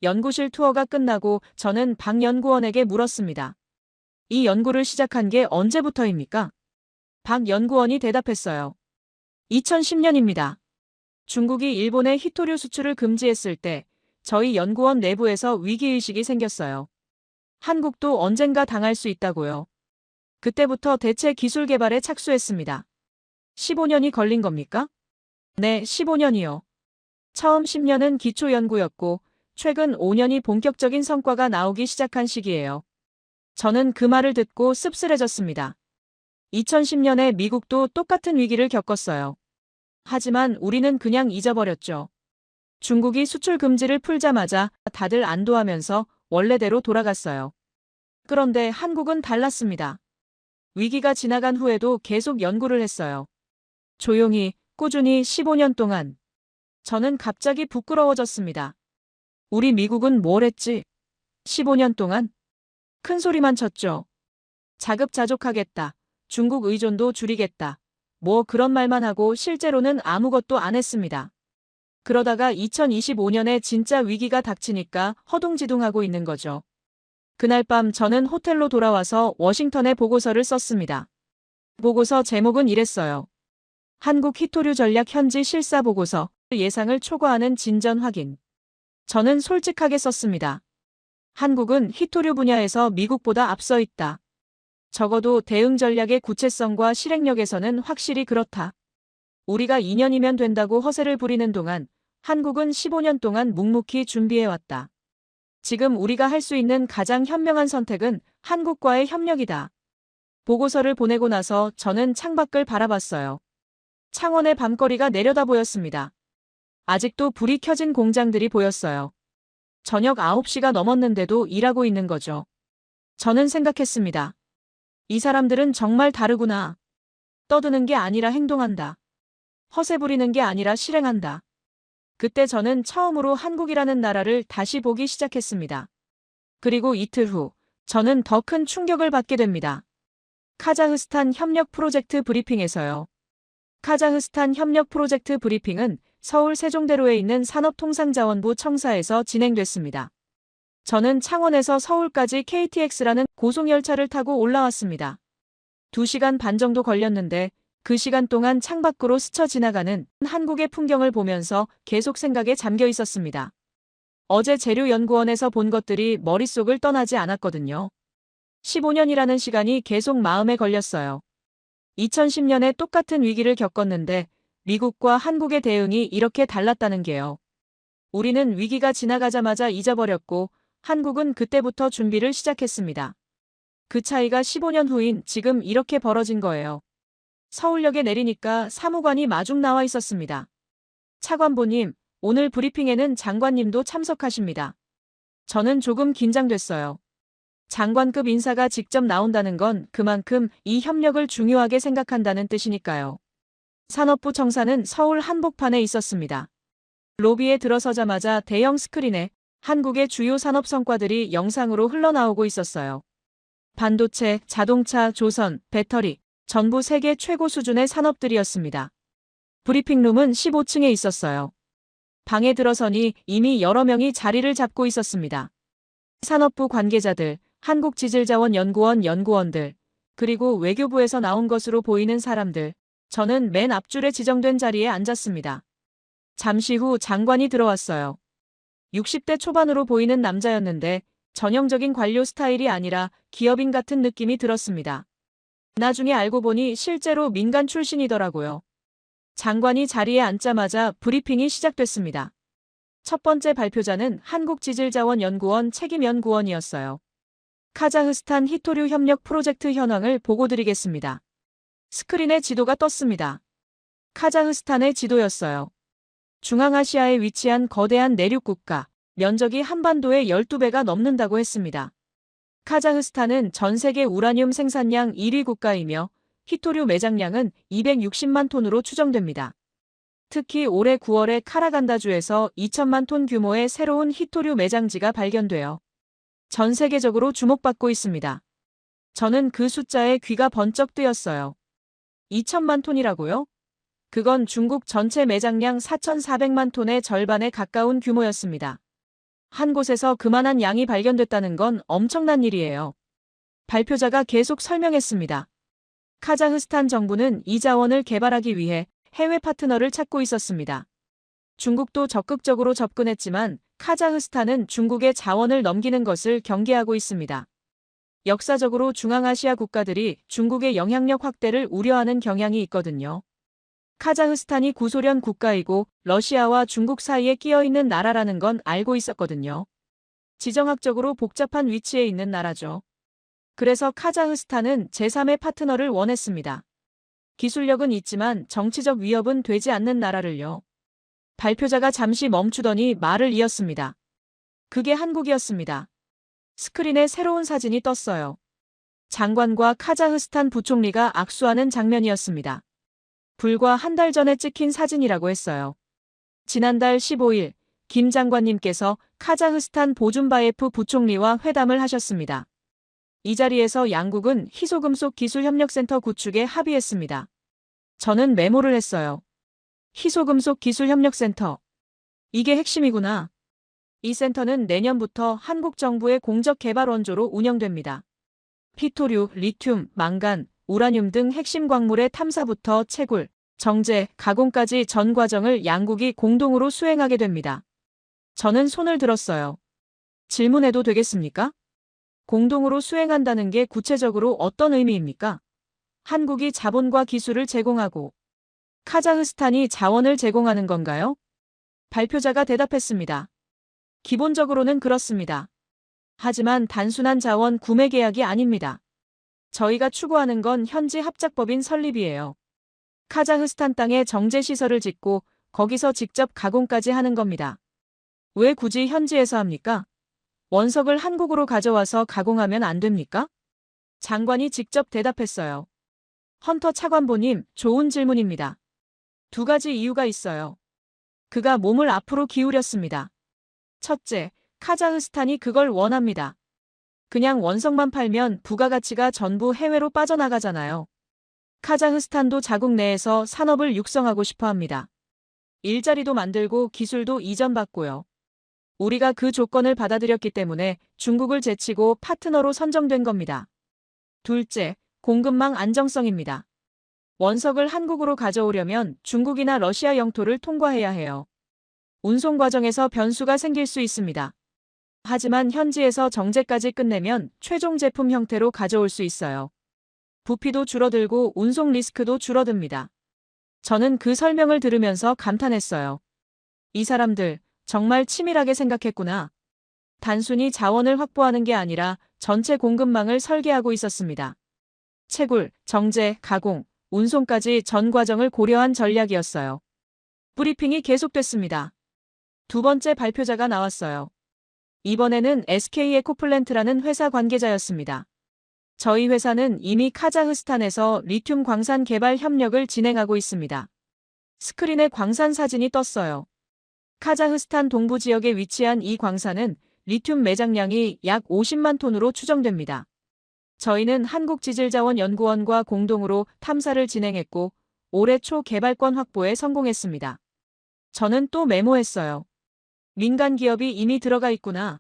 연구실 투어가 끝나고 저는 박 연구원에게 물었습니다. 이 연구를 시작한 게 언제부터입니까? 박 연구원이 대답했어요. 2010년입니다. 중국이 일본에 히토류 수출을 금지했을 때 저희 연구원 내부에서 위기의식이 생겼어요. 한국도 언젠가 당할 수 있다고요. 그때부터 대체 기술 개발에 착수했습니다. 15년이 걸린 겁니까? 네, 15년이요. 처음 10년은 기초 연구였고 최근 5년이 본격적인 성과가 나오기 시작한 시기예요. 저는 그 말을 듣고 씁쓸해졌습니다. 2010년에 미국도 똑같은 위기를 겪었어요. 하지만 우리는 그냥 잊어버렸죠. 중국이 수출 금지를 풀자마자 다들 안도하면서 원래대로 돌아갔어요. 그런데 한국은 달랐습니다. 위기가 지나간 후에도 계속 연구를 했어요. 조용히, 꾸준히 15년 동안. 저는 갑자기 부끄러워졌습니다. 우리 미국은 뭘 했지? 15년 동안? 큰 소리만 쳤죠. 자급자족하겠다. 중국 의존도 줄이겠다. 뭐 그런 말만 하고 실제로는 아무것도 안 했습니다. 그러다가 2025년에 진짜 위기가 닥치니까 허둥지둥하고 있는 거죠. 그날 밤 저는 호텔로 돌아와서 워싱턴에 보고서를 썼습니다. 보고서 제목은 이랬어요. 한국 히토류 전략 현지 실사 보고서, 예상을 초과하는 진전 확인. 저는 솔직하게 썼습니다. 한국은 히토류 분야에서 미국보다 앞서 있다. 적어도 대응 전략의 구체성과 실행력에서는 확실히 그렇다. 우리가 2년이면 된다고 허세를 부리는 동안 한국은 15년 동안 묵묵히 준비해왔다. 지금 우리가 할 수 있는 가장 현명한 선택은 한국과의 협력이다. 보고서를 보내고 나서 저는 창밖을 바라봤어요. 창원의 밤거리가 내려다 보였습니다. 아직도 불이 켜진 공장들이 보였어요. 저녁 9시가 넘었는데도 일하고 있는 거죠. 저는 생각했습니다. 이 사람들은 정말 다르구나. 떠드는 게 아니라 행동한다. 허세 부리는 게 아니라 실행한다. 그때 저는 처음으로 한국이라는 나라를 다시 보기 시작했습니다. 그리고 이틀 후, 저는 더 큰 충격을 받게 됩니다. 카자흐스탄 협력 프로젝트 브리핑에서요. 카자흐스탄 협력 프로젝트 브리핑은 서울 세종대로에 있는 산업통상자원부 청사에서 진행됐습니다. 저는 창원에서 서울까지 KTX라는 고속열차를 타고 올라왔습니다. 2시간 반 정도 걸렸는데 그 시간 동안 창밖으로 스쳐 지나가는 한국의 풍경을 보면서 계속 생각에 잠겨 있었습니다. 어제 재료연구원에서 본 것들이 머릿속을 떠나지 않았거든요. 15년이라는 시간이 계속 마음에 걸렸어요. 2010년에 똑같은 위기를 겪었는데 미국과 한국의 대응이 이렇게 달랐다는 게요. 우리는 위기가 지나가자마자 잊어버렸고 한국은 그때부터 준비를 시작했습니다. 그 차이가 15년 후인 지금 이렇게 벌어진 거예요. 서울역에 내리니까 사무관이 마중 나와 있었습니다. 차관보님, 오늘 브리핑에는 장관님도 참석하십니다. 저는 조금 긴장됐어요. 장관급 인사가 직접 나온다는 건 그만큼 이 협력을 중요하게 생각한다는 뜻이니까요. 산업부 청사는 서울 한복판에 있었습니다. 로비에 들어서자마자 대형 스크린에 한국의 주요 산업 성과들이 영상으로 흘러나오고 있었어요. 반도체, 자동차, 조선, 배터리, 전부 세계 최고 수준의 산업들이었습니다. 브리핑룸은 15층에 있었어요. 방에 들어서니 이미 여러 명이 자리를 잡고 있었습니다. 산업부 관계자들, 한국지질자원연구원 연구원들, 그리고 외교부에서 나온 것으로 보이는 사람들, 저는 맨 앞줄에 지정된 자리에 앉았습니다. 잠시 후 장관이 들어왔어요. 60대 초반으로 보이는 남자였는데 전형적인 관료 스타일이 아니라 기업인 같은 느낌이 들었습니다. 나중에 알고 보니 실제로 민간 출신이더라고요. 장관이 자리에 앉자마자 브리핑이 시작됐습니다. 첫 번째 발표자는 한국지질자원연구원 책임연구원이었어요. 카자흐스탄 히토류 협력 프로젝트 현황을 보고드리겠습니다. 스크린에 지도가 떴습니다. 카자흐스탄의 지도였어요. 중앙아시아에 위치한 거대한 내륙 국가, 면적이 한반도의 12배가 넘는다고 했습니다. 카자흐스탄은 전 세계 우라늄 생산량 1위 국가이며 히토류 매장량은 260만 톤으로 추정됩니다. 특히 올해 9월에 카라간다주에서 2천만 톤 규모의 새로운 히토류 매장지가 발견되어 전 세계적으로 주목받고 있습니다. 저는 그 숫자에 귀가 번쩍 뜨였어요. 2천만 톤이라고요? 그건 중국 전체 매장량 4,400만 톤의 절반에 가까운 규모였습니다. 한 곳에서 그만한 양이 발견됐다는 건 엄청난 일이에요. 발표자가 계속 설명했습니다. 카자흐스탄 정부는 이 자원을 개발하기 위해 해외 파트너를 찾고 있었습니다. 중국도 적극적으로 접근했지만 카자흐스탄은 중국의 자원을 넘기는 것을 경계하고 있습니다. 역사적으로 중앙아시아 국가들이 중국의 영향력 확대를 우려하는 경향이 있거든요. 카자흐스탄이 구소련 국가이고 러시아와 중국 사이에 끼어 있는 나라라는 건 알고 있었거든요. 지정학적으로 복잡한 위치에 있는 나라죠. 그래서 카자흐스탄은 제3의 파트너를 원했습니다. 기술력은 있지만 정치적 위협은 되지 않는 나라를요. 발표자가 잠시 멈추더니 말을 이었습니다. 그게 한국이었습니다. 스크린에 새로운 사진이 떴어요. 장관과 카자흐스탄 부총리가 악수하는 장면이었습니다. 불과 한 달 전에 찍힌 사진이라고 했어요. 지난달 15일 김 장관님께서 카자흐스탄 보준바예프 부총리와 회담을 하셨습니다. 이 자리에서 양국은 희소금속 기술협력센터 구축에 합의했습니다. 저는 메모를 했어요. 희소금속 기술협력센터. 이게 핵심이구나. 이 센터는 내년부터 한국 정부의 공적 개발 원조로 운영됩니다. 히토류, 리튬, 망간, 우라늄 등 핵심 광물의 탐사부터 채굴, 정제, 가공까지 전 과정을 양국이 공동으로 수행하게 됩니다. 저는 손을 들었어요. 질문해도 되겠습니까? 공동으로 수행한다는 게 구체적으로 어떤 의미입니까? 한국이 자본과 기술을 제공하고 카자흐스탄이 자원을 제공하는 건가요? 발표자가 대답했습니다. 기본적으로는 그렇습니다. 하지만 단순한 자원 구매 계약이 아닙니다. 저희가 추구하는 건 현지 합작법인 설립이에요. 카자흐스탄 땅에 정제시설을 짓고 거기서 직접 가공까지 하는 겁니다. 왜 굳이 현지에서 합니까? 원석을 한국으로 가져와서 가공하면 안 됩니까? 장관이 직접 대답했어요. 헌터 차관보님, 좋은 질문입니다. 두 가지 이유가 있어요. 그가 몸을 앞으로 기울였습니다. 첫째, 카자흐스탄이 그걸 원합니다. 그냥 원석만 팔면 부가가치가 전부 해외로 빠져나가잖아요. 카자흐스탄도 자국 내에서 산업을 육성하고 싶어 합니다. 일자리도 만들고 기술도 이전받고요. 우리가 그 조건을 받아들였기 때문에 중국을 제치고 파트너로 선정된 겁니다. 둘째, 공급망 안정성입니다. 원석을 한국으로 가져오려면 중국이나 러시아 영토를 통과해야 해요. 운송 과정에서 변수가 생길 수 있습니다. 하지만 현지에서 정제까지 끝내면 최종 제품 형태로 가져올 수 있어요. 부피도 줄어들고 운송 리스크도 줄어듭니다. 저는 그 설명을 들으면서 감탄했어요. 이 사람들 정말 치밀하게 생각했구나. 단순히 자원을 확보하는 게 아니라 전체 공급망을 설계하고 있었습니다. 채굴, 정제, 가공, 운송까지 전 과정을 고려한 전략이었어요. 브리핑이 계속됐습니다. 두 번째 발표자가 나왔어요. 이번에는 SK에코플랜트라는 회사 관계자였습니다. 저희 회사는 이미 카자흐스탄에서 리튬 광산 개발 협력을 진행하고 있습니다. 스크린에 광산 사진이 떴어요. 카자흐스탄 동부 지역에 위치한 이 광산은 리튬 매장량이 약 50만 톤으로 추정됩니다. 저희는 한국지질자원연구원과 공동으로 탐사를 진행했고 올해 초 개발권 확보에 성공했습니다. 저는 또 메모했어요. 민간 기업이 이미 들어가 있구나.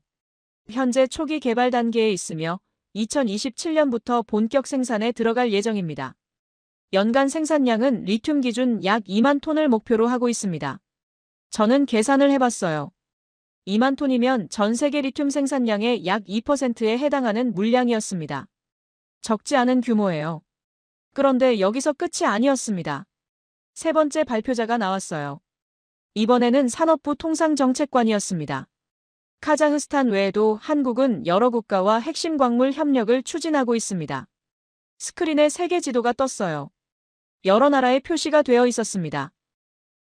현재 초기 개발 단계에 있으며 2027년부터 본격 생산에 들어갈 예정입니다. 연간 생산량은 리튬 기준 약 2만 톤을 목표로 하고 있습니다. 저는 계산을 해봤어요. 2만 톤이면 전 세계 리튬 생산량의 약 2%에 해당하는 물량이었습니다. 적지 않은 규모예요. 그런데 여기서 끝이 아니었습니다. 세 번째 발표자가 나왔어요. 이번에는 산업부 통상정책관이었습니다. 카자흐스탄 외에도 한국은 여러 국가와 핵심 광물 협력을 추진하고 있습니다. 스크린에 세계 지도가 떴어요. 여러 나라의 표시가 되어 있었습니다.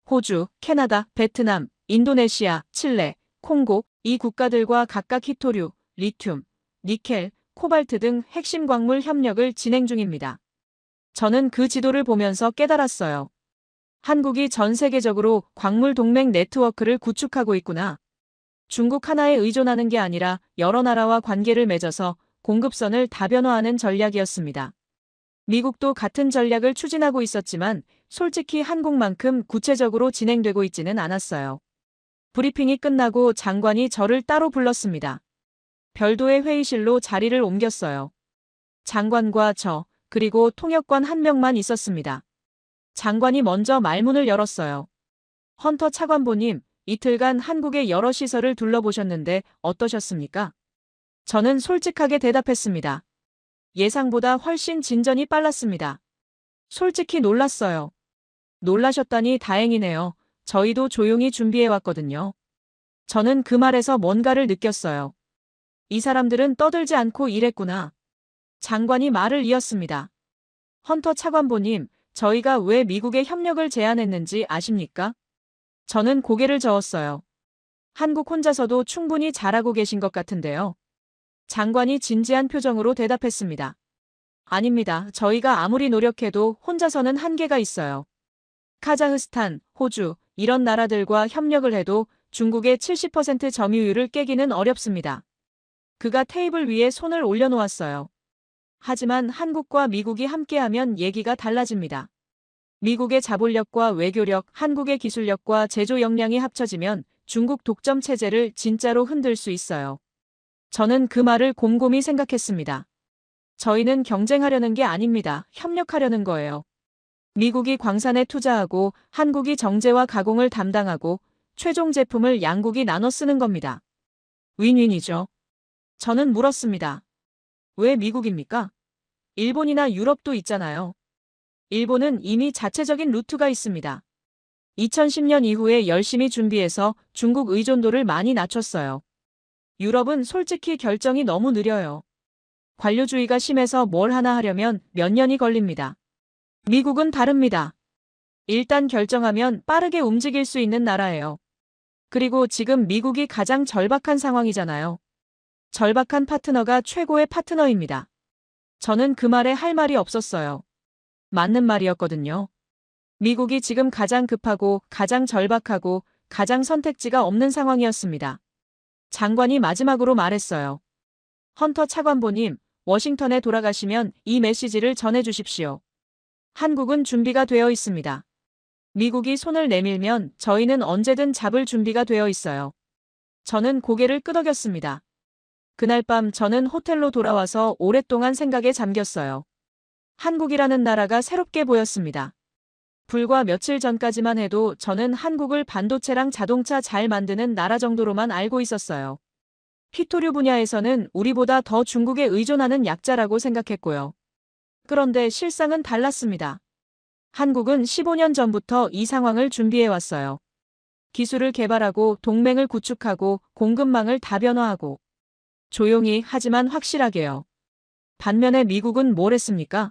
호주, 캐나다, 베트남, 인도네시아, 칠레, 콩고, 이 국가들과 각각 히토류, 리튬, 니켈, 코발트 등 핵심 광물 협력을 진행 중입니다. 저는 그 지도를 보면서 깨달았어요. 한국이 전 세계적으로 광물 동맹 네트워크를 구축하고 있구나. 중국 하나에 의존하는 게 아니라 여러 나라와 관계를 맺어서 공급선을 다변화하는 전략이었습니다. 미국도 같은 전략을 추진하고 있었지만 솔직히 한국만큼 구체적으로 진행되고 있지는 않았어요. 브리핑이 끝나고 장관이 저를 따로 불렀습니다. 별도의 회의실로 자리를 옮겼어요. 장관과 저, 그리고 통역관 한 명만 있었습니다. 장관이 먼저 말문을 열었어요. 헌터 차관보님, 이틀간 한국의 여러 시설을 둘러보셨는데 어떠셨습니까? 저는 솔직하게 대답했습니다. 예상보다 훨씬 진전이 빨랐습니다. 솔직히 놀랐어요. 놀라셨다니 다행이네요. 저희도 조용히 준비해왔거든요. 저는 그 말에서 뭔가를 느꼈어요. 이 사람들은 떠들지 않고 일했구나. 장관이 말을 이었습니다. 헌터 차관보님, 저희가 왜 미국에 협력을 제안했는지 아십니까? 저는 고개를 저었어요. 한국 혼자서도 충분히 잘하고 계신 것 같은데요. 장관이 진지한 표정으로 대답했습니다. 아닙니다. 저희가 아무리 노력해도 혼자서는 한계가 있어요. 카자흐스탄, 호주, 이런 나라들과 협력을 해도 중국의 70% 점유율을 깨기는 어렵습니다. 그가 테이블 위에 손을 올려놓았어요. 하지만 한국과 미국이 함께하면 얘기가 달라집니다. 미국의 자본력과 외교력, 한국의 기술력과 제조 역량이 합쳐지면 중국 독점 체제를 진짜로 흔들 수 있어요. 저는 그 말을 곰곰이 생각했습니다. 저희는 경쟁하려는 게 아닙니다. 협력하려는 거예요. 미국이 광산에 투자하고 한국이 정제와 가공을 담당하고 최종 제품을 양국이 나눠 쓰는 겁니다. 윈윈이죠. 저는 물었습니다. 왜 미국입니까? 일본이나 유럽도 있잖아요. 일본은 이미 자체적인 루트가 있습니다. 2010년 이후에 열심히 준비해서 중국 의존도를 많이 낮췄어요. 유럽은 솔직히 결정이 너무 느려요. 관료주의가 심해서 뭘 하나 하려면 몇 년이 걸립니다. 미국은 다릅니다. 일단 결정하면 빠르게 움직일 수 있는 나라예요. 그리고 지금 미국이 가장 절박한 상황이잖아요. 절박한 파트너가 최고의 파트너입니다. 저는 그 말에 할 말이 없었어요. 맞는 말이었거든요. 미국이 지금 가장 급하고 가장 절박하고 가장 선택지가 없는 상황이었습니다. 장관이 마지막으로 말했어요. 헌터 차관보님, 워싱턴에 돌아가시면 이 메시지를 전해주십시오. 한국은 준비가 되어 있습니다. 미국이 손을 내밀면 저희는 언제든 잡을 준비가 되어 있어요. 저는 고개를 끄덕였습니다. 그날 밤 저는 호텔로 돌아와서 오랫동안 생각에 잠겼어요. 한국이라는 나라가 새롭게 보였습니다. 불과 며칠 전까지만 해도 저는 한국을 반도체랑 자동차 잘 만드는 나라 정도로만 알고 있었어요. 히토류 분야에서는 우리보다 더 중국에 의존하는 약자라고 생각했고요. 그런데 실상은 달랐습니다. 한국은 15년 전부터 이 상황을 준비해왔어요. 기술을 개발하고 동맹을 구축하고 공급망을 다변화하고 조용히 하지만 확실하게요. 반면에 미국은 뭘 했습니까?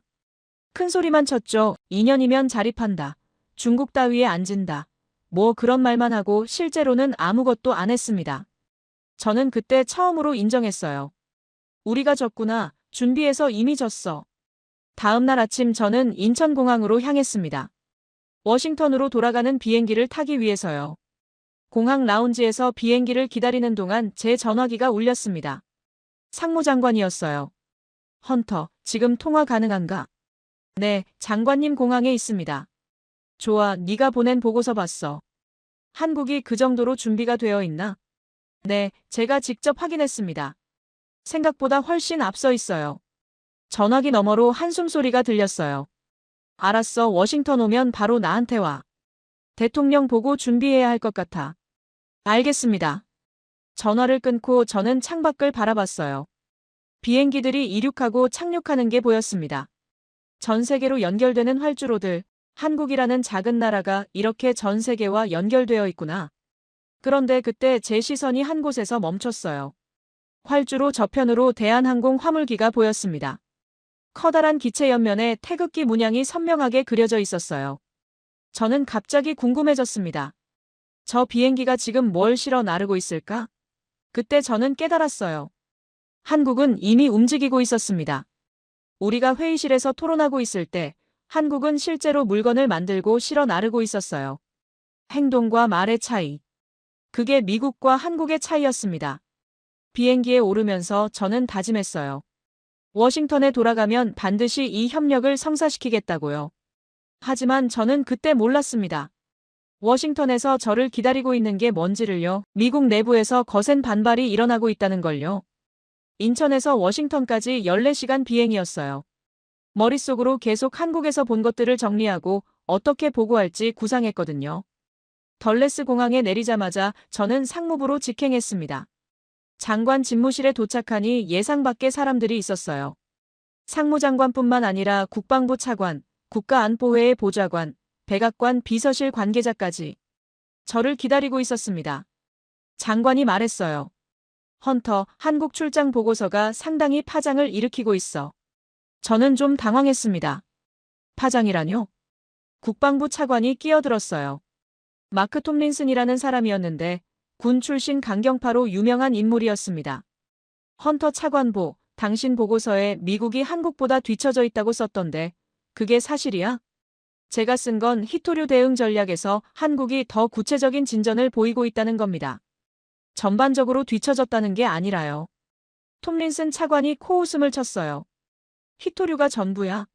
큰 소리만 쳤죠. 2년이면 자립한다. 중국 따위에 앉은다. 뭐 그런 말만 하고 실제로는 아무것도 안 했습니다. 저는 그때 처음으로 인정했어요. 우리가 졌구나. 준비해서 이미 졌어. 다음 날 아침 저는 인천공항으로 향했습니다. 워싱턴으로 돌아가는 비행기를 타기 위해서요. 공항 라운지에서 비행기를 기다리는 동안 제 전화기가 울렸습니다. 상무장관이었어요. 헌터, 지금 통화 가능한가? 네, 장관님 공항에 있습니다. 좋아, 네가 보낸 보고서 봤어. 한국이 그 정도로 준비가 되어 있나? 네, 제가 직접 확인했습니다. 생각보다 훨씬 앞서 있어요. 전화기 너머로 한숨 소리가 들렸어요. 알았어, 워싱턴 오면 바로 나한테 와. 대통령 보고 준비해야 할 것 같아. 알겠습니다. 전화를 끊고 저는 창밖을 바라봤어요. 비행기들이 이륙하고 착륙하는 게 보였습니다. 전 세계로 연결되는 활주로들, 한국이라는 작은 나라가 이렇게 전 세계와 연결되어 있구나. 그런데 그때 제 시선이 한 곳에서 멈췄어요. 활주로 저편으로 대한항공 화물기가 보였습니다. 커다란 기체 옆면에 태극기 문양이 선명하게 그려져 있었어요. 저는 갑자기 궁금해졌습니다. 저 비행기가 지금 뭘 실어 나르고 있을까? 그때 저는 깨달았어요. 한국은 이미 움직이고 있었습니다. 우리가 회의실에서 토론하고 있을 때 한국은 실제로 물건을 만들고 실어 나르고 있었어요. 행동과 말의 차이. 그게 미국과 한국의 차이였습니다. 비행기에 오르면서 저는 다짐했어요. 워싱턴에 돌아가면 반드시 이 협력을 성사시키겠다고요. 하지만 저는 그때 몰랐습니다. 워싱턴에서 저를 기다리고 있는 게 뭔지를요. 미국 내부에서 거센 반발이 일어나고 있다는 걸요. 인천에서 워싱턴까지 14시간 비행이었어요. 머릿속으로 계속 한국에서 본 것들을 정리하고 어떻게 보고할지 구상했거든요. 덜레스 공항에 내리자마자 저는 상무부로 직행했습니다. 장관 집무실에 도착하니 예상 밖의 사람들이 있었어요. 상무장관뿐만 아니라 국방부 차관, 국가안보회의 보좌관, 백악관 비서실 관계자까지 저를 기다리고 있었습니다. 장관이 말했어요. 헌터, 한국 출장 보고서가 상당히 파장을 일으키고 있어. 저는 좀 당황했습니다. 파장이라뇨? 국방부 차관이 끼어들었어요. 마크 톰린슨이라는 사람이었는데 군 출신 강경파로 유명한 인물이었습니다. 헌터 차관보, 당신 보고서에 미국이 한국보다 뒤처져 있다고 썼던데 그게 사실이야? 제가 쓴 건 히토류 대응 전략에서 한국이 더 구체적인 진전을 보이고 있다는 겁니다. 전반적으로 뒤처졌다는 게 아니라요. 톰린슨 차관이 코웃음을 쳤어요. 히토류가 전부야.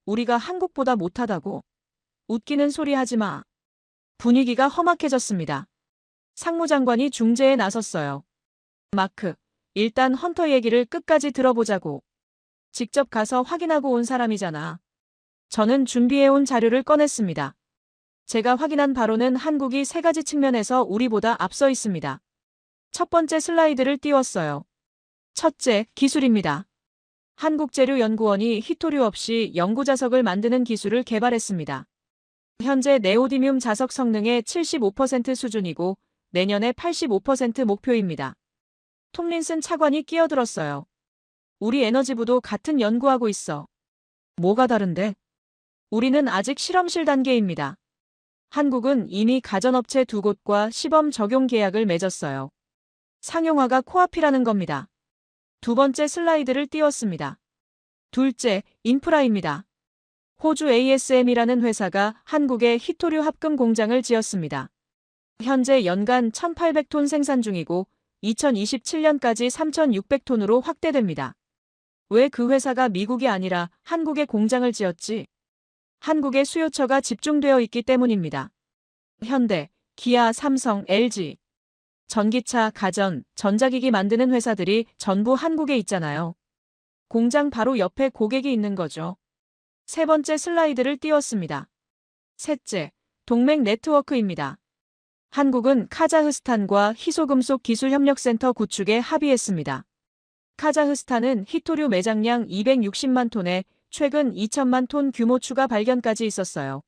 우리가 한국보다 못하다고. 웃기는 소리 하지 마. 분위기가 험악해졌습니다. 상무장관이 중재에 나섰어요. 마크, 일단 헌터 얘기를 끝까지 들어보자고. 직접 가서 확인하고 온 사람이잖아. 저는 준비해온 자료를 꺼냈습니다. 제가 확인한 바로는 한국이 세 가지 측면에서 우리보다 앞서 있습니다. 첫 번째 슬라이드를 띄웠어요. 첫째, 기술입니다. 한국재료연구원이 히토류 없이 연구자석을 만드는 기술을 개발했습니다. 현재 네오디뮴 자석 성능의 75% 수준이고 내년에 85% 목표입니다. 톰린슨 차관이 끼어들었어요. 우리 에너지부도 같은 연구하고 있어. 뭐가 다른데? 우리는 아직 실험실 단계입니다. 한국은 이미 가전업체 2곳과 시범 적용 계약을 맺었어요. 상용화가 코앞이라는 겁니다. 두 번째 슬라이드를 띄웠습니다. 둘째, 인프라입니다. 호주 ASM이라는 회사가 한국에 히토류 합금 공장을 지었습니다. 현재 연간 1,800톤 생산 중이고 2027년까지 3,600톤으로 확대됩니다. 왜 그 회사가 미국이 아니라 한국에 공장을 지었지? 한국의 수요처가 집중되어 있기 때문입니다. 현대, 기아, 삼성, LG. 전기차, 가전, 전자기기 만드는 회사들이 전부 한국에 있잖아요. 공장 바로 옆에 고객이 있는 거죠. 세 번째 슬라이드를 띄웠습니다. 셋째, 동맹 네트워크입니다. 한국은 카자흐스탄과 희소금속 기술협력센터 구축에 합의했습니다. 카자흐스탄은 히토류 매장량 260만 톤에 최근 2천만 톤 규모 추가 발견까지 있었어요.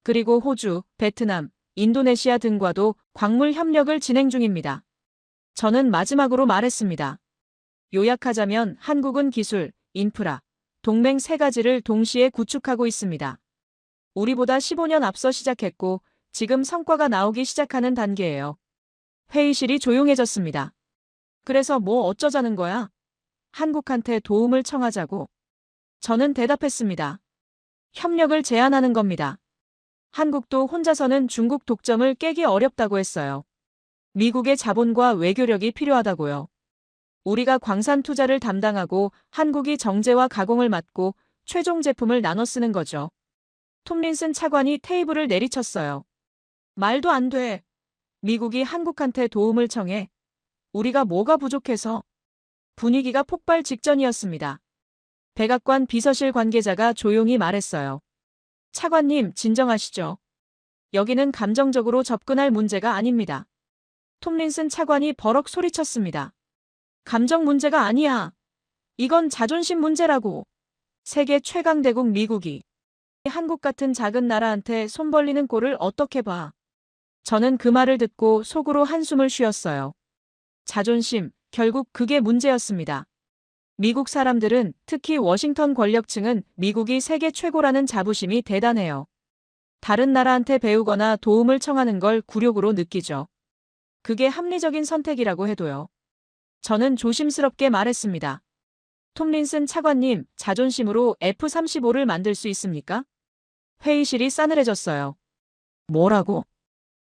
그리고 호주, 베트남, 인도네시아 등과도 광물 협력을 진행 중입니다. 저는 마지막으로 말했습니다. 요약하자면 한국은 기술, 인프라, 동맹 세 가지를 동시에 구축하고 있습니다. 우리보다 15년 앞서 시작했고 지금 성과가 나오기 시작하는 단계예요. 회의실이 조용해졌습니다. 그래서 뭐 어쩌자는 거야? 한국한테 도움을 청하자고. 저는 대답했습니다. 협력을 제안하는 겁니다. 한국도 혼자서는 중국 독점을 깨기 어렵다고 했어요. 미국의 자본과 외교력이 필요하다고요. 우리가 광산 투자를 담당하고 한국이 정제와 가공을 맡고 최종 제품을 나눠 쓰는 거죠. 톰린슨 차관이 테이블을 내리쳤어요. 말도 안 돼. 미국이 한국한테 도움을 청해. 우리가 뭐가 부족해서? 분위기가 폭발 직전이었습니다. 백악관 비서실 관계자가 조용히 말했어요. 차관님, 진정하시죠. 여기는 감정적으로 접근할 문제가 아닙니다. 톰린슨 차관이 버럭 소리쳤습니다. 감정 문제가 아니야. 이건 자존심 문제라고. 세계 최강대국 미국이 한국 같은 작은 나라한테 손 벌리는 꼴을 어떻게 봐. 저는 그 말을 듣고 속으로 한숨을 쉬었어요. 자존심, 결국 그게 문제였습니다. 미국 사람들은, 특히 워싱턴 권력층은 미국이 세계 최고라는 자부심이 대단해요. 다른 나라한테 배우거나 도움을 청하는 걸 굴욕으로 느끼죠. 그게 합리적인 선택이라고 해도요. 저는 조심스럽게 말했습니다. 톰린슨 차관님, 자존심으로 F-35를 만들 수 있습니까? 회의실이 싸늘해졌어요. 뭐라고?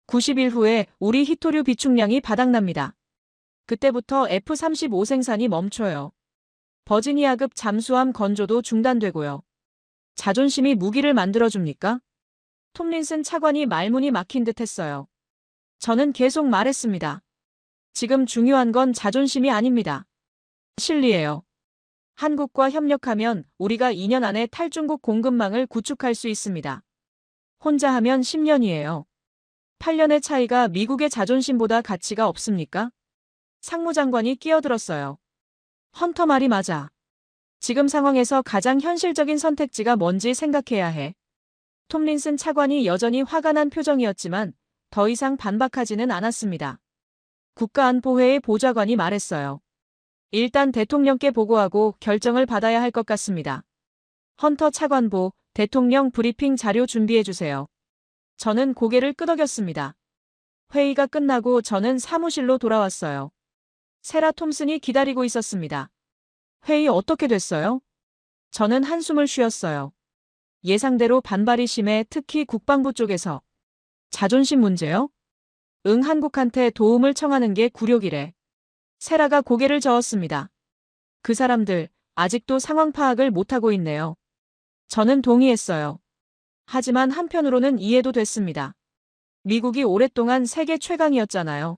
90일 후에 우리 히토류 비축량이 바닥납니다. 그때부터 F-35 생산이 멈춰요. 버지니아급 잠수함 건조도 중단되고요. 자존심이 무기를 만들어줍니까? 톰린슨 차관이 말문이 막힌 듯 했어요. 저는 계속 말했습니다. 지금 중요한 건 자존심이 아닙니다. 실리예요. 한국과 협력하면 우리가 2년 안에 탈중국 공급망을 구축할 수 있습니다. 혼자 하면 10년이에요. 8년의 차이가 미국의 자존심보다 가치가 없습니까? 상무장관이 끼어들었어요. 헌터 말이 맞아. 지금 상황에서 가장 현실적인 선택지가 뭔지 생각해야 해. 톰린슨 차관이 여전히 화가 난 표정이었지만 더 이상 반박하지는 않았습니다. 국가안보회의 보좌관이 말했어요. 일단 대통령께 보고하고 결정을 받아야 할 것 같습니다. 헌터 차관보, 대통령 브리핑 자료 준비해주세요. 저는 고개를 끄덕였습니다. 회의가 끝나고 저는 사무실로 돌아왔어요. 세라 톰슨이 기다리고 있었습니다. 회의 어떻게 됐어요? 저는 한숨을 쉬었어요. 예상대로 반발이 심해 특히 국방부 쪽에서. 자존심 문제요? 응, 한국한테 도움을 청하는 게 굴욕이래. 세라가 고개를 저었습니다. 그 사람들 아직도 상황 파악을 못하고 있네요. 저는 동의했어요. 하지만 한편으로는 이해도 됐습니다. 미국이 오랫동안 세계 최강이었잖아요.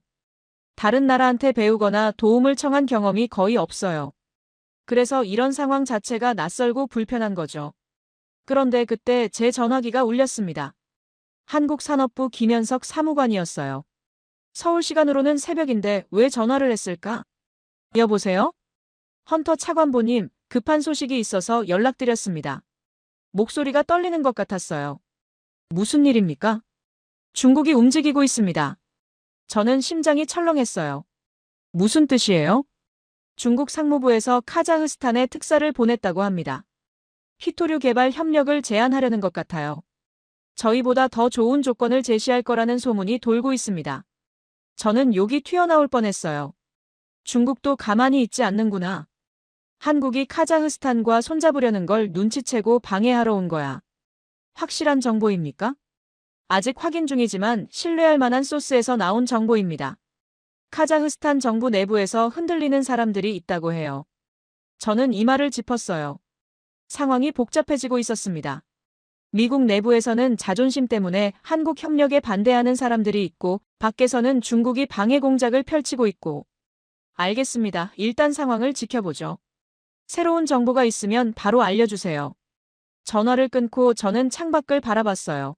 다른 나라한테 배우거나 도움을 청한 경험이 거의 없어요. 그래서 이런 상황 자체가 낯설고 불편한 거죠. 그런데 그때 제 전화기가 울렸습니다. 한국산업부 김현석 사무관이었어요. 서울 시간으로는 새벽인데 왜 전화를 했을까? 여보세요? 헌터 차관보님, 급한 소식이 있어서 연락드렸습니다. 목소리가 떨리는 것 같았어요. 무슨 일입니까? 중국이 움직이고 있습니다. 저는 심장이 철렁했어요. 무슨 뜻이에요? 중국 상무부에서 카자흐스탄에 특사를 보냈다고 합니다. 히토류 개발 협력을 제한하려는 것 같아요. 저희보다 더 좋은 조건을 제시할 거라는 소문이 돌고 있습니다. 저는 욕이 튀어나올 뻔했어요. 중국도 가만히 있지 않는구나. 한국이 카자흐스탄과 손잡으려는 걸 눈치채고 방해하러 온 거야. 확실한 정보입니까? 아직 확인 중이지만 신뢰할 만한 소스에서 나온 정보입니다. 카자흐스탄 정부 내부에서 흔들리는 사람들이 있다고 해요. 저는 이 말을 짚었어요. 상황이 복잡해지고 있었습니다. 미국 내부에서는 자존심 때문에 한국 협력에 반대하는 사람들이 있고, 밖에서는 중국이 방해 공작을 펼치고 있고. 알겠습니다. 일단 상황을 지켜보죠. 새로운 정보가 있으면 바로 알려주세요. 전화를 끊고 저는 창밖을 바라봤어요.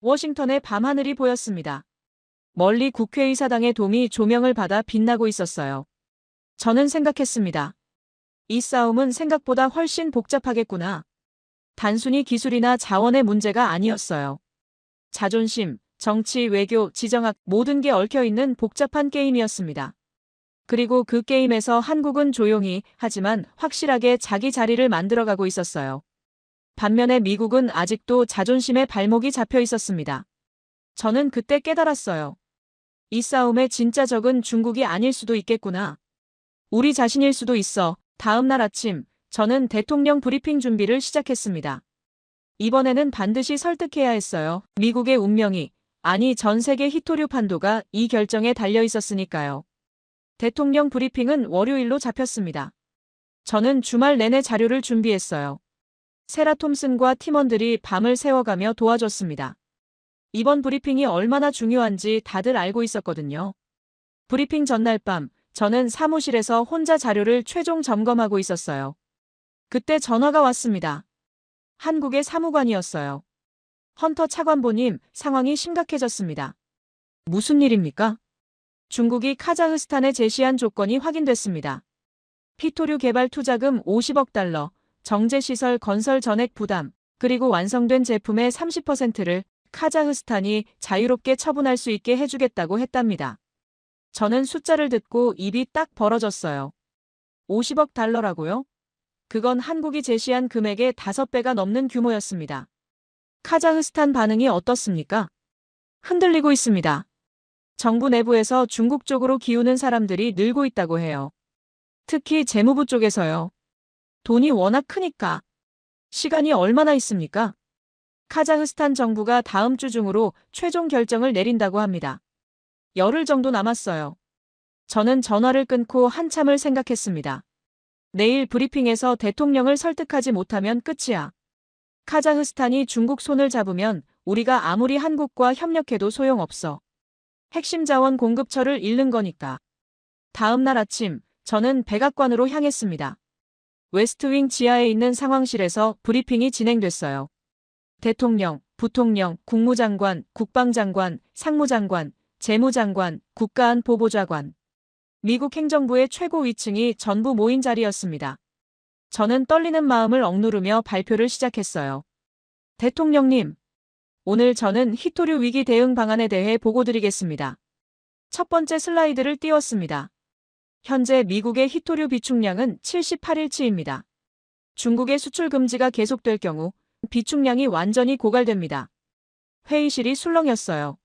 워싱턴의 밤하늘이 보였습니다. 멀리 국회의사당의 돔이 조명을 받아 빛나고 있었어요. 저는 생각했습니다. 이 싸움은 생각보다 훨씬 복잡하겠구나. 단순히 기술이나 자원의 문제가 아니었어요. 자존심, 정치, 외교, 지정학 모든 게 얽혀있는 복잡한 게임이었습니다. 그리고 그 게임에서 한국은 조용히 하지만 확실하게 자기 자리를 만들어가고 있었어요. 반면에 미국은 아직도 자존심에 발목이 잡혀 있었습니다. 저는 그때 깨달았어요. 이 싸움의 진짜 적은 중국이 아닐 수도 있겠구나. 우리 자신일 수도 있어. 다음 날 아침, 저는 대통령 브리핑 준비를 시작했습니다. 이번에는 반드시 설득해야 했어요. 미국의 운명이, 아니 전 세계 히토류 판도가 이 결정에 달려 있었으니까요. 대통령 브리핑은 월요일로 잡혔습니다. 저는 주말 내내 자료를 준비했어요. 세라 톰슨과 팀원들이 밤을 새워가며 도와줬습니다. 이번 브리핑이 얼마나 중요한지 다들 알고 있었거든요. 브리핑 전날 밤, 저는 사무실에서 혼자 자료를 최종 점검하고 있었어요. 그때 전화가 왔습니다. 한국의 사무관이었어요. 헌터 차관보님, 상황이 심각해졌습니다. 무슨 일입니까? 중국이 카자흐스탄에 제시한 조건이 확인됐습니다. 히토류 개발 투자금 50억 달러, 정제시설 건설 전액 부담, 그리고 완성된 제품의 30%를 카자흐스탄이 자유롭게 처분할 수 있게 해주겠다고 했답니다. 저는 숫자를 듣고 입이 딱 벌어졌어요. 50억 달러라고요? 그건 한국이 제시한 금액의 5배가 넘는 규모였습니다. 카자흐스탄 반응이 어떻습니까? 흔들리고 있습니다. 정부 내부에서 중국 쪽으로 기우는 사람들이 늘고 있다고 해요. 특히 재무부 쪽에서요. 돈이 워낙 크니까. 시간이 얼마나 있습니까? 카자흐스탄 정부가 다음 주 중으로 최종 결정을 내린다고 합니다. 열흘 정도 남았어요. 저는 전화를 끊고 한참을 생각했습니다. 내일 브리핑에서 대통령을 설득하지 못하면 끝이야. 카자흐스탄이 중국 손을 잡으면 우리가 아무리 한국과 협력해도 소용없어. 핵심 자원 공급처를 잃는 거니까. 다음 날 아침, 저는 백악관으로 향했습니다. 웨스트윙 지하에 있는 상황실에서 브리핑이 진행됐어요. 대통령, 부통령, 국무장관, 국방장관, 상무장관, 재무장관, 국가안보보좌관, 미국 행정부의 최고 위층이 전부 모인 자리였습니다. 저는 떨리는 마음을 억누르며 발표를 시작했어요. 대통령님, 오늘 저는 히토류 위기 대응 방안에 대해 보고드리겠습니다. 첫 번째 슬라이드를 띄웠습니다. 현재 미국의 히토류 비축량은 78일치입니다. 중국의 수출 금지가 계속될 경우 비축량이 완전히 고갈됩니다. 회의실이 술렁였어요.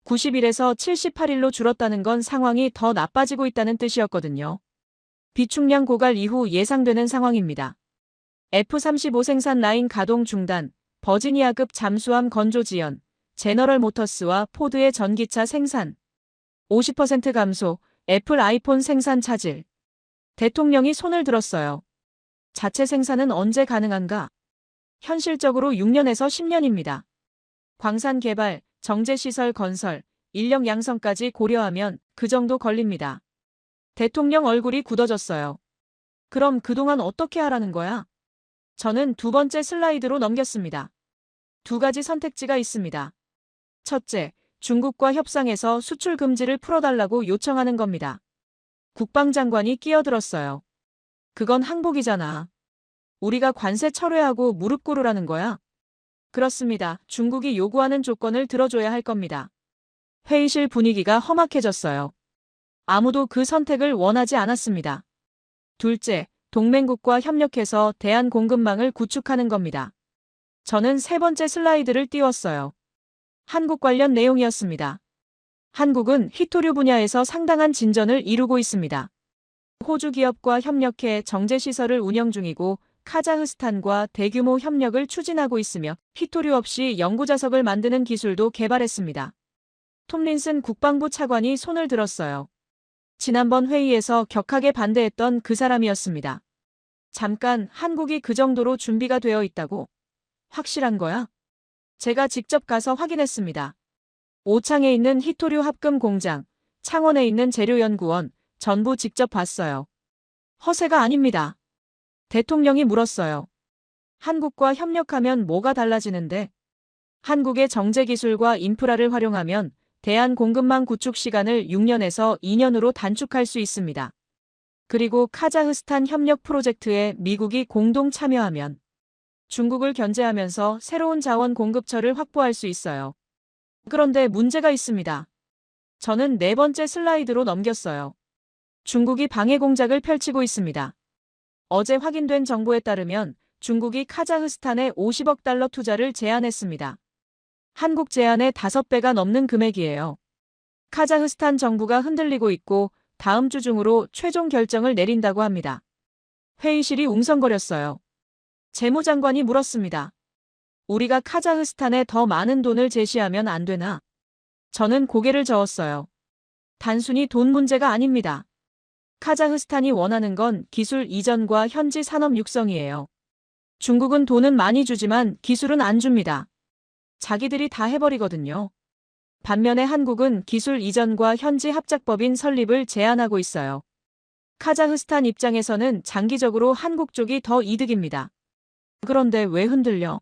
90일에서 78일로 줄었다는 건 상황이 더 나빠지고 있다는 뜻이었거든요. 비축량 고갈 이후 예상되는 상황입니다. F-35 생산 라인 가동 중단, 버지니아급 잠수함 건조 지연, 제너럴 모터스와 포드의 전기차 생산, 50% 감소, 애플 아이폰 생산 차질. 대통령이 손을 들었어요. 자체 생산은 언제 가능한가? 현실적으로 6년에서 10년입니다. 광산 개발, 정제시설 건설, 인력 양성까지 고려하면 그 정도 걸립니다. 대통령 얼굴이 굳어졌어요. 그럼 그동안 어떻게 하라는 거야? 저는 두 번째 슬라이드로 넘겼습니다. 두 가지 선택지가 있습니다. 첫째, 중국과 협상해서 수출 금지를 풀어달라고 요청하는 겁니다. 국방장관이 끼어들었어요. 그건 항복이잖아. 우리가 관세 철회하고 무릎 꿇으라는 거야? 그렇습니다. 중국이 요구하는 조건을 들어줘야 할 겁니다. 회의실 분위기가 험악해졌어요. 아무도 그 선택을 원하지 않았습니다. 둘째, 동맹국과 협력해서 대한 공급망을 구축하는 겁니다. 저는 세 번째 슬라이드를 띄웠어요. 한국 관련 내용이었습니다. 한국은 히토류 분야에서 상당한 진전을 이루고 있습니다. 호주 기업과 협력해 정제시설을 운영 중이고 카자흐스탄과 대규모 협력을 추진하고 있으며 히토류 없이 연구자석을 만드는 기술도 개발했습니다. 톰린슨 국방부 차관이 손을 들었어요. 지난번 회의에서 격하게 반대했던 그 사람이었습니다. 잠깐, 한국이 그 정도로 준비가 되어 있다고? 확실한 거야? 제가 직접 가서 확인했습니다. 오창에 있는 히토류 합금 공장, 창원에 있는 재료연구원, 전부 직접 봤어요. 허세가 아닙니다. 대통령이 물었어요. 한국과 협력하면 뭐가 달라지는데? 한국의 정제기술과 인프라를 활용하면 대한 공급망 구축 시간을 6년에서 2년으로 단축할 수 있습니다. 그리고 카자흐스탄 협력 프로젝트에 미국이 공동 참여하면 중국을 견제하면서 새로운 자원 공급처를 확보할 수 있어요. 그런데 문제가 있습니다. 저는 네 번째 슬라이드로 넘겼어요. 중국이 방해 공작을 펼치고 있습니다. 어제 확인된 정보에 따르면 중국이 카자흐스탄에 50억 달러 투자를 제안했습니다. 한국 제안의 5배가 넘는 금액이에요. 카자흐스탄 정부가 흔들리고 있고 다음 주 중으로 최종 결정을 내린다고 합니다. 회의실이 웅성거렸어요. 재무장관이 물었습니다. 우리가 카자흐스탄에 더 많은 돈을 제시하면 안 되나? 저는 고개를 저었어요. 단순히 돈 문제가 아닙니다. 카자흐스탄이 원하는 건 기술 이전과 현지 산업 육성이에요. 중국은 돈은 많이 주지만 기술은 안 줍니다. 자기들이 다 해버리거든요. 반면에 한국은 기술 이전과 현지 합작법인 설립을 제안하고 있어요. 카자흐스탄 입장에서는 장기적으로 한국 쪽이 더 이득입니다. 그런데 왜 흔들려?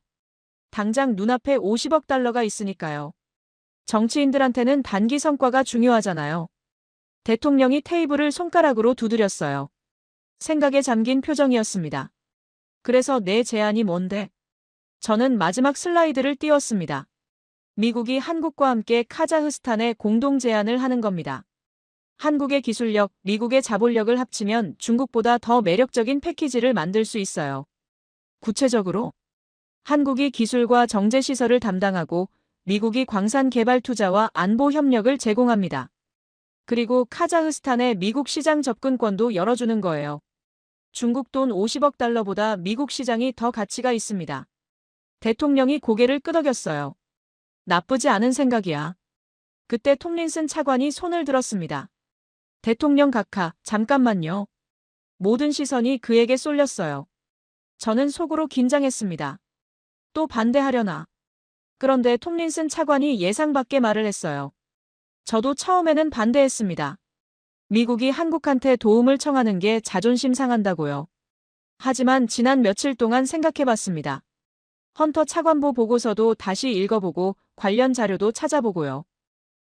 당장 눈앞에 50억 달러가 있으니까요. 정치인들한테는 단기 성과가 중요하잖아요. 대통령이 테이블을 손가락으로 두드렸어요. 생각에 잠긴 표정이었습니다. 그래서 내 제안이 뭔데? 저는 마지막 슬라이드를 띄웠습니다. 미국이 한국과 함께 카자흐스탄에 공동 제안을 하는 겁니다. 한국의 기술력, 미국의 자본력을 합치면 중국보다 더 매력적인 패키지를 만들 수 있어요. 구체적으로 한국이 기술과 정제시설을 담당하고 미국이 광산 개발 투자와 안보 협력을 제공합니다. 그리고 카자흐스탄의 미국 시장 접근권도 열어주는 거예요. 중국 돈 50억 달러보다 미국 시장이 더 가치가 있습니다. 대통령이 고개를 끄덕였어요. 나쁘지 않은 생각이야. 그때 톰린슨 차관이 손을 들었습니다. 대통령 각하, 잠깐만요. 모든 시선이 그에게 쏠렸어요. 저는 속으로 긴장했습니다. 또 반대하려나. 그런데 톰린슨 차관이 예상 밖의 말을 했어요. 저도 처음에는 반대했습니다. 미국이 한국한테 도움을 청하는 게 자존심 상한다고요. 하지만 지난 며칠 동안 생각해봤습니다. 헌터 차관보 보고서도 다시 읽어보고 관련 자료도 찾아보고요.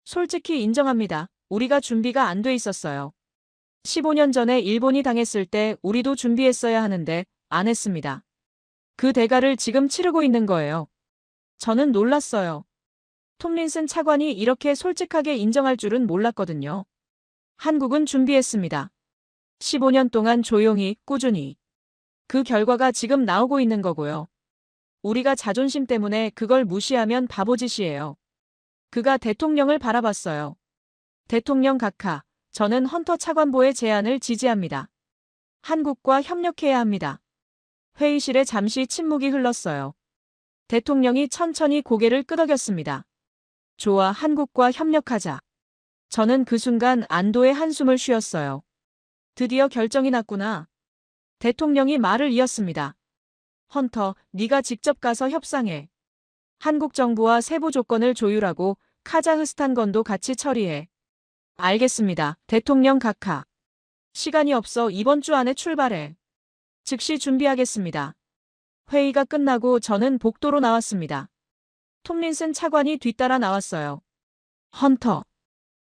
솔직히 인정합니다. 우리가 준비가 안 돼 있었어요. 15년 전에 일본이 당했을 때 우리도 준비했어야 하는데 안 했습니다. 그 대가를 지금 치르고 있는 거예요. 저는 놀랐어요. 톰린슨 차관이 이렇게 솔직하게 인정할 줄은 몰랐거든요. 한국은 준비했습니다. 15년 동안 조용히, 꾸준히. 그 결과가 지금 나오고 있는 거고요. 우리가 자존심 때문에 그걸 무시하면 바보짓이에요. 그가 대통령을 바라봤어요. 대통령 각하, 저는 헌터 차관보의 제안을 지지합니다. 한국과 협력해야 합니다. 회의실에 잠시 침묵이 흘렀어요. 대통령이 천천히 고개를 끄덕였습니다. 좋아, 한국과 협력하자. 저는 그 순간 안도의 한숨을 쉬었어요. 드디어 결정이 났구나. 대통령이 말을 이었습니다. 헌터, 네가 직접 가서 협상해. 한국 정부와 세부 조건을 조율하고 카자흐스탄 건도 같이 처리해. 알겠습니다. 대통령 각하. 시간이 없어 이번 주 안에 출발해. 즉시 준비하겠습니다. 회의가 끝나고 저는 복도로 나왔습니다. 톰린슨 차관이 뒤따라 나왔어요. 헌터.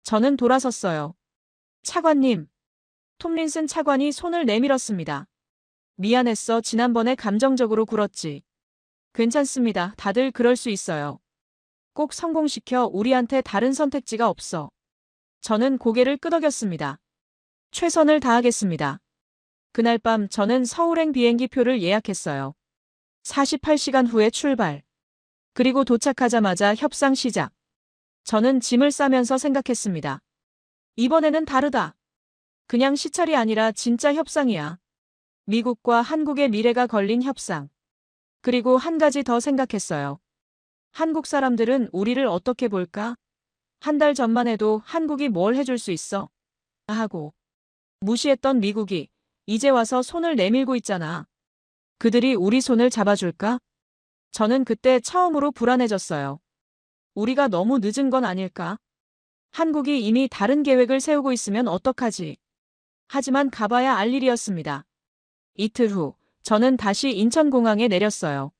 저는 돌아섰어요. 차관님. 톰린슨 차관이 손을 내밀었습니다. 미안했어. 지난번에 감정적으로 굴었지. 괜찮습니다. 다들 그럴 수 있어요. 꼭 성공시켜. 우리한테 다른 선택지가 없어. 저는 고개를 끄덕였습니다. 최선을 다하겠습니다. 그날 밤 저는 서울행 비행기표를 예약했어요. 48시간 후에 출발. 그리고 도착하자마자 협상 시작. 저는 짐을 싸면서 생각했습니다. 이번에는 다르다. 그냥 시찰이 아니라 진짜 협상이야. 미국과 한국의 미래가 걸린 협상. 그리고 한 가지 더 생각했어요. 한국 사람들은 우리를 어떻게 볼까? 한 달 전만 해도 한국이 뭘 해줄 수 있어? 하고 무시했던 미국이 이제 와서 손을 내밀고 있잖아. 그들이 우리 손을 잡아줄까? 저는 그때 처음으로 불안해졌어요. 우리가 너무 늦은 건 아닐까? 한국이 이미 다른 계획을 세우고 있으면 어떡하지? 하지만 가봐야 알 일이었습니다. 이틀 후, 저는 다시 인천공항에 내렸어요.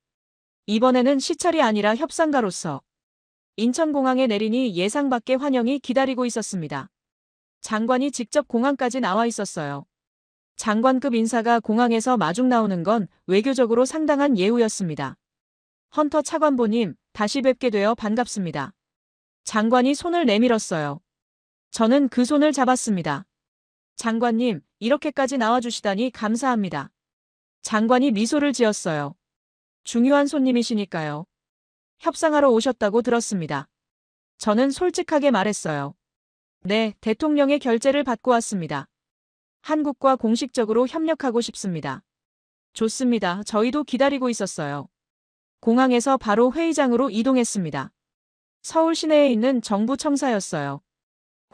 이번에는 시찰이 아니라 협상가로서. 인천공항에 내리니 예상 밖의 환영이 기다리고 있었습니다. 장관이 직접 공항까지 나와 있었어요. 장관급 인사가 공항에서 마중 나오는 건 외교적으로 상당한 예우였습니다. 헌터 차관보님, 다시 뵙게 되어 반갑습니다. 장관이 손을 내밀었어요. 저는 그 손을 잡았습니다. 장관님, 이렇게까지 나와주시다니 감사합니다. 장관이 미소를 지었어요. 중요한 손님이시니까요. 협상하러 오셨다고 들었습니다. 저는 솔직하게 말했어요. 네, 대통령의 결재를 받고 왔습니다. 한국과 공식적으로 협력하고 싶습니다. 좋습니다. 저희도 기다리고 있었어요. 공항에서 바로 회의장으로 이동했습니다. 서울 시내에 있는 정부 청사였어요.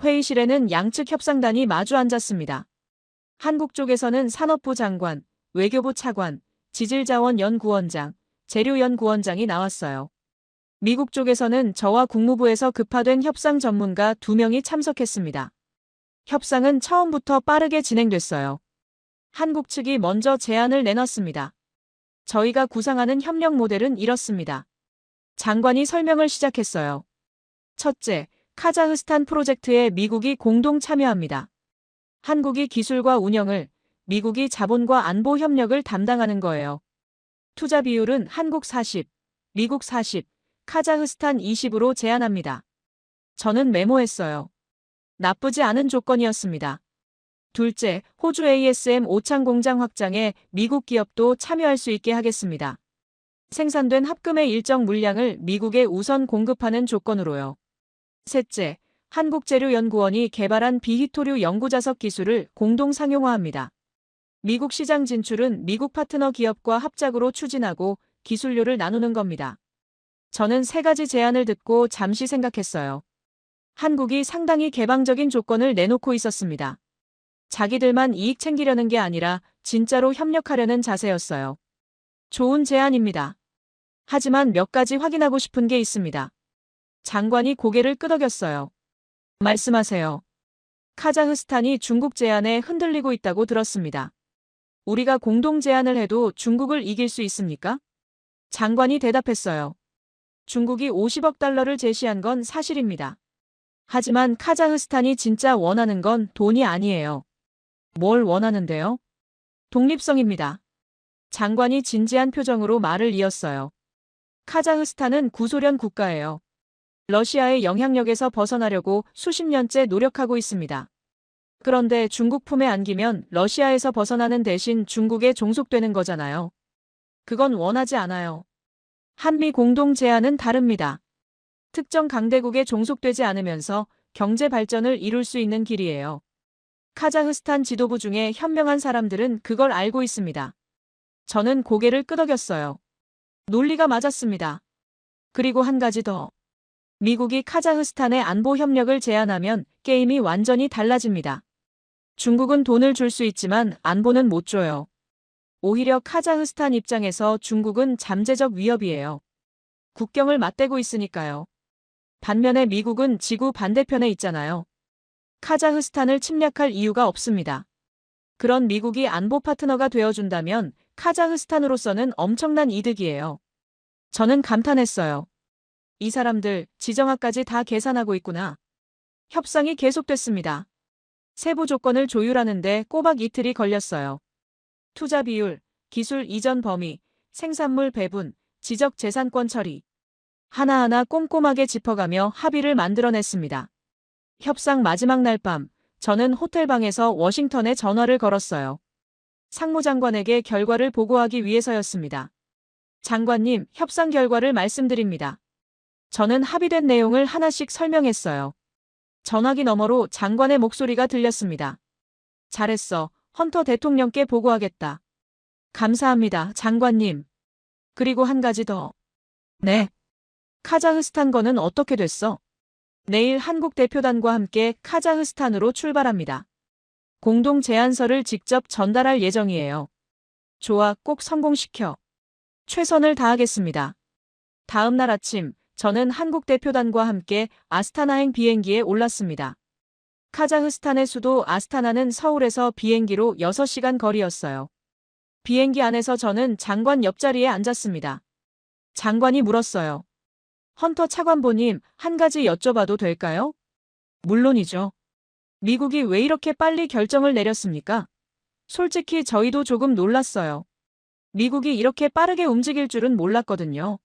회의실에는 양측 협상단이 마주 앉았습니다. 한국 쪽에서는 산업부 장관, 외교부 차관, 지질자원연구원장, 재료연구원장이 나왔어요. 미국 쪽에서는 저와 국무부에서 급파된 협상 전문가 2명이 참석했습니다. 협상은 처음부터 빠르게 진행됐어요. 한국 측이 먼저 제안을 내놨습니다. 저희가 구상하는 협력 모델은 이렇습니다. 장관이 설명을 시작했어요. 첫째, 카자흐스탄 프로젝트에 미국이 공동 참여합니다. 한국이 기술과 운영을, 미국이 자본과 안보 협력을 담당하는 거예요. 투자 비율은 한국 40, 미국 40, 카자흐스탄 20으로 제안합니다. 저는 메모했어요. 나쁘지 않은 조건이었습니다. 둘째, 호주 ASM 오창 공장 확장에 미국 기업도 참여할 수 있게 하겠습니다. 생산된 합금의 일정 물량을 미국에 우선 공급하는 조건으로요. 셋째, 한국재료연구원이 개발한 비히토류 연구자석 기술을 공동 상용화합니다. 미국 시장 진출은 미국 파트너 기업과 합작으로 추진하고 기술료를 나누는 겁니다. 저는 3가지 제안을 듣고 잠시 생각했어요. 한국이 상당히 개방적인 조건을 내놓고 있었습니다. 자기들만 이익 챙기려는 게 아니라 진짜로 협력하려는 자세였어요. 좋은 제안입니다. 하지만 몇 가지 확인하고 싶은 게 있습니다. 장관이 고개를 끄덕였어요. 말씀하세요. 카자흐스탄이 중국 제안에 흔들리고 있다고 들었습니다. 우리가 공동 제안을 해도 중국을 이길 수 있습니까? 장관이 대답했어요. 중국이 50억 달러를 제시한 건 사실입니다. 하지만 카자흐스탄이 진짜 원하는 건 돈이 아니에요. 뭘 원하는데요? 독립성입니다. 장관이 진지한 표정으로 말을 이었어요. 카자흐스탄은 구소련 국가예요. 러시아의 영향력에서 벗어나려고 수십 년째 노력하고 있습니다. 그런데 중국 품에 안기면 러시아에서 벗어나는 대신 중국에 종속되는 거잖아요. 그건 원하지 않아요. 한미 공동 제안은 다릅니다. 특정 강대국에 종속되지 않으면서 경제 발전을 이룰 수 있는 길이에요. 카자흐스탄 지도부 중에 현명한 사람들은 그걸 알고 있습니다. 저는 고개를 끄덕였어요. 논리가 맞았습니다. 그리고 한 가지 더. 미국이 카자흐스탄의 안보 협력을 제안하면 게임이 완전히 달라집니다. 중국은 돈을 줄 수 있지만 안보는 못 줘요. 오히려 카자흐스탄 입장에서 중국은 잠재적 위협이에요. 국경을 맞대고 있으니까요. 반면에 미국은 지구 반대편에 있잖아요. 카자흐스탄을 침략할 이유가 없습니다. 그런 미국이 안보 파트너가 되어준다면 카자흐스탄으로서는 엄청난 이득이에요. 저는 감탄했어요. 이 사람들 지정학까지 다 계산하고 있구나. 협상이 계속됐습니다. 세부 조건을 조율하는데 꼬박 이틀이 걸렸어요. 투자 비율, 기술 이전 범위, 생산물 배분, 지적 재산권 처리. 하나하나 꼼꼼하게 짚어가며 합의를 만들어냈습니다. 협상 마지막 날 밤, 저는 호텔방에서 워싱턴에 전화를 걸었어요. 상무장관에게 결과를 보고하기 위해서였습니다. 장관님, 협상 결과를 말씀드립니다. 저는 합의된 내용을 하나씩 설명했어요. 전화기 너머로 장관의 목소리가 들렸습니다. 잘했어. 헌터 대통령께 보고하겠다. 감사합니다, 장관님. 그리고 한 가지 더. 네. 카자흐스탄 거는 어떻게 됐어? 내일 한국 대표단과 함께 카자흐스탄으로 출발합니다. 공동 제안서를 직접 전달할 예정이에요. 좋아, 꼭 성공시켜. 최선을 다하겠습니다. 다음 날 아침, 저는 한국 대표단과 함께 아스타나행 비행기에 올랐습니다. 카자흐스탄의 수도 아스타나는 서울에서 비행기로 6시간 거리였어요. 비행기 안에서 저는 장관 옆자리에 앉았습니다. 장관이 물었어요. 헌터 차관보님, 한 가지 여쭤봐도 될까요? 물론이죠. 미국이 왜 이렇게 빨리 결정을 내렸습니까? 솔직히 저희도 조금 놀랐어요. 미국이 이렇게 빠르게 움직일 줄은 몰랐거든요.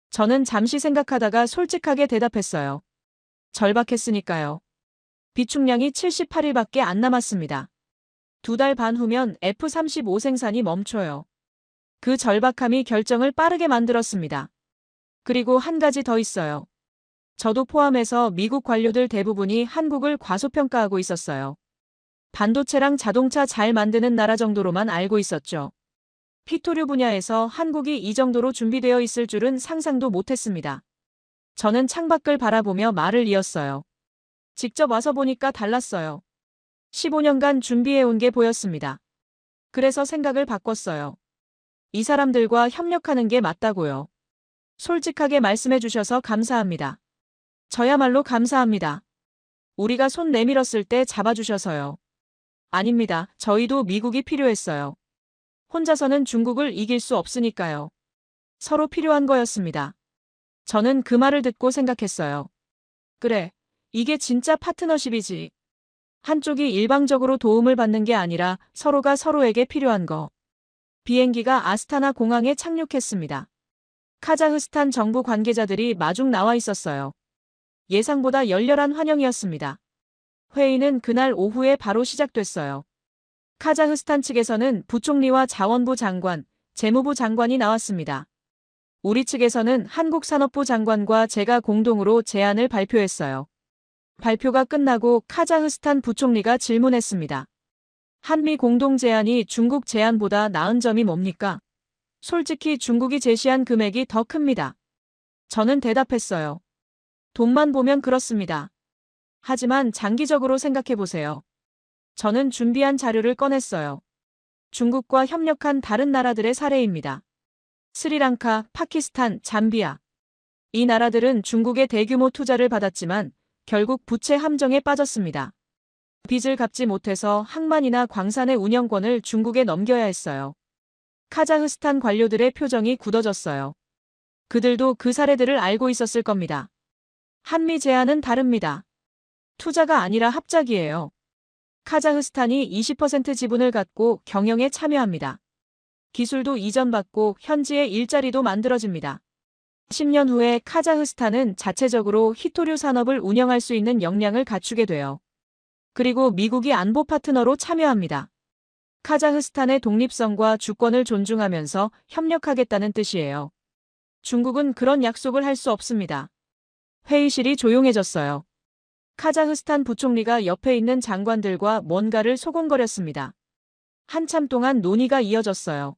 저는 잠시 생각하다가 솔직하게 대답했어요. 절박했으니까요. 비축량이 78일밖에 안 남았습니다. 2달 반 후면 F-35 생산이 멈춰요. 그 절박함이 결정을 빠르게 만들었습니다. 그리고 한 가지 더 있어요. 저도 포함해서 미국 관료들 대부분이 한국을 과소평가하고 있었어요. 반도체랑 자동차 잘 만드는 나라 정도로만 알고 있었죠. 피토류 분야에서 한국이 이 정도로 준비되어 있을 줄은 상상도 못했습니다. 저는 창밖을 바라보며 말을 이었어요. 직접 와서 보니까 달랐어요. 15년간 준비해온 게 보였습니다. 그래서 생각을 바꿨어요. 이 사람들과 협력하는 게 맞다고요. 솔직하게 말씀해 주셔서 감사합니다. 저야말로 감사합니다. 우리가 손 내밀었을 때 잡아주셔서요. 아닙니다. 저희도 미국이 필요했어요. 혼자서는 중국을 이길 수 없으니까요. 서로 필요한 거였습니다. 저는 그 말을 듣고 생각했어요. 그래, 이게 진짜 파트너십이지. 한쪽이 일방적으로 도움을 받는 게 아니라 서로가 서로에게 필요한 거. 비행기가 아스타나 공항에 착륙했습니다. 카자흐스탄 정부 관계자들이 마중 나와 있었어요. 예상보다 열렬한 환영이었습니다. 회의는 그날 오후에 바로 시작됐어요. 카자흐스탄 측에서는 부총리와 자원부 장관, 재무부 장관이 나왔습니다. 우리 측에서는 한국산업부 장관과 제가 공동으로 제안을 발표했어요. 발표가 끝나고 카자흐스탄 부총리가 질문했습니다. 한미 공동 제안이 중국 제안보다 나은 점이 뭡니까? 솔직히 중국이 제시한 금액이 더 큽니다. 저는 대답했어요. 돈만 보면 그렇습니다. 하지만 장기적으로 생각해보세요. 저는 준비한 자료를 꺼냈어요. 중국과 협력한 다른 나라들의 사례입니다. 스리랑카, 파키스탄, 잠비아. 이 나라들은 중국의 대규모 투자를 받았지만 결국 부채 함정에 빠졌습니다. 빚을 갚지 못해서 항만이나 광산의 운영권을 중국에 넘겨야 했어요. 카자흐스탄 관료들의 표정이 굳어졌어요. 그들도 그 사례들을 알고 있었을 겁니다. 한미 제안은 다릅니다. 투자가 아니라 합작이에요. 카자흐스탄이 20% 지분을 갖고 경영에 참여합니다. 기술도 이전받고 현지의 일자리도 만들어집니다. 10년 후에 카자흐스탄은 자체적으로 히토류 산업을 운영할 수 있는 역량을 갖추게 돼요. 그리고 미국이 안보 파트너로 참여합니다. 카자흐스탄의 독립성과 주권을 존중하면서 협력하겠다는 뜻이에요. 중국은 그런 약속을 할 수 없습니다. 회의실이 조용해졌어요. 카자흐스탄 부총리가 옆에 있는 장관들과 뭔가를 소곤거렸습니다. 한참 동안 논의가 이어졌어요.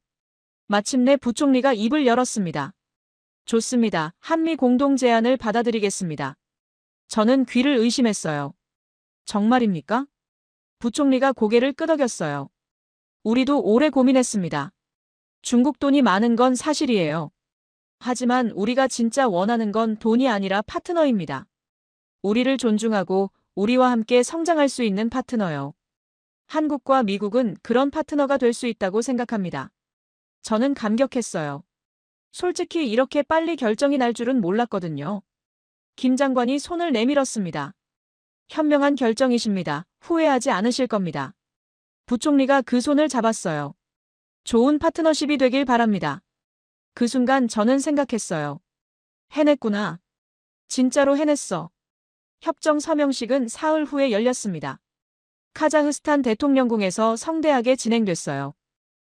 마침내 부총리가 입을 열었습니다. 좋습니다. 한미 공동 제안을 받아들이겠습니다. 저는 귀를 의심했어요. 정말입니까? 부총리가 고개를 끄덕였어요. 우리도 오래 고민했습니다. 중국 돈이 많은 건 사실이에요. 하지만 우리가 진짜 원하는 건 돈이 아니라 파트너입니다. 우리를 존중하고 우리와 함께 성장할 수 있는 파트너요. 한국과 미국은 그런 파트너가 될 수 있다고 생각합니다. 저는 감격했어요. 솔직히 이렇게 빨리 결정이 날 줄은 몰랐거든요. 김 장관이 손을 내밀었습니다. 현명한 결정이십니다. 후회하지 않으실 겁니다. 부총리가 그 손을 잡았어요. 좋은 파트너십이 되길 바랍니다. 그 순간 저는 생각했어요. 해냈구나. 진짜로 해냈어. 협정 서명식은 사흘 후에 열렸습니다. 카자흐스탄 대통령궁에서 성대하게 진행됐어요.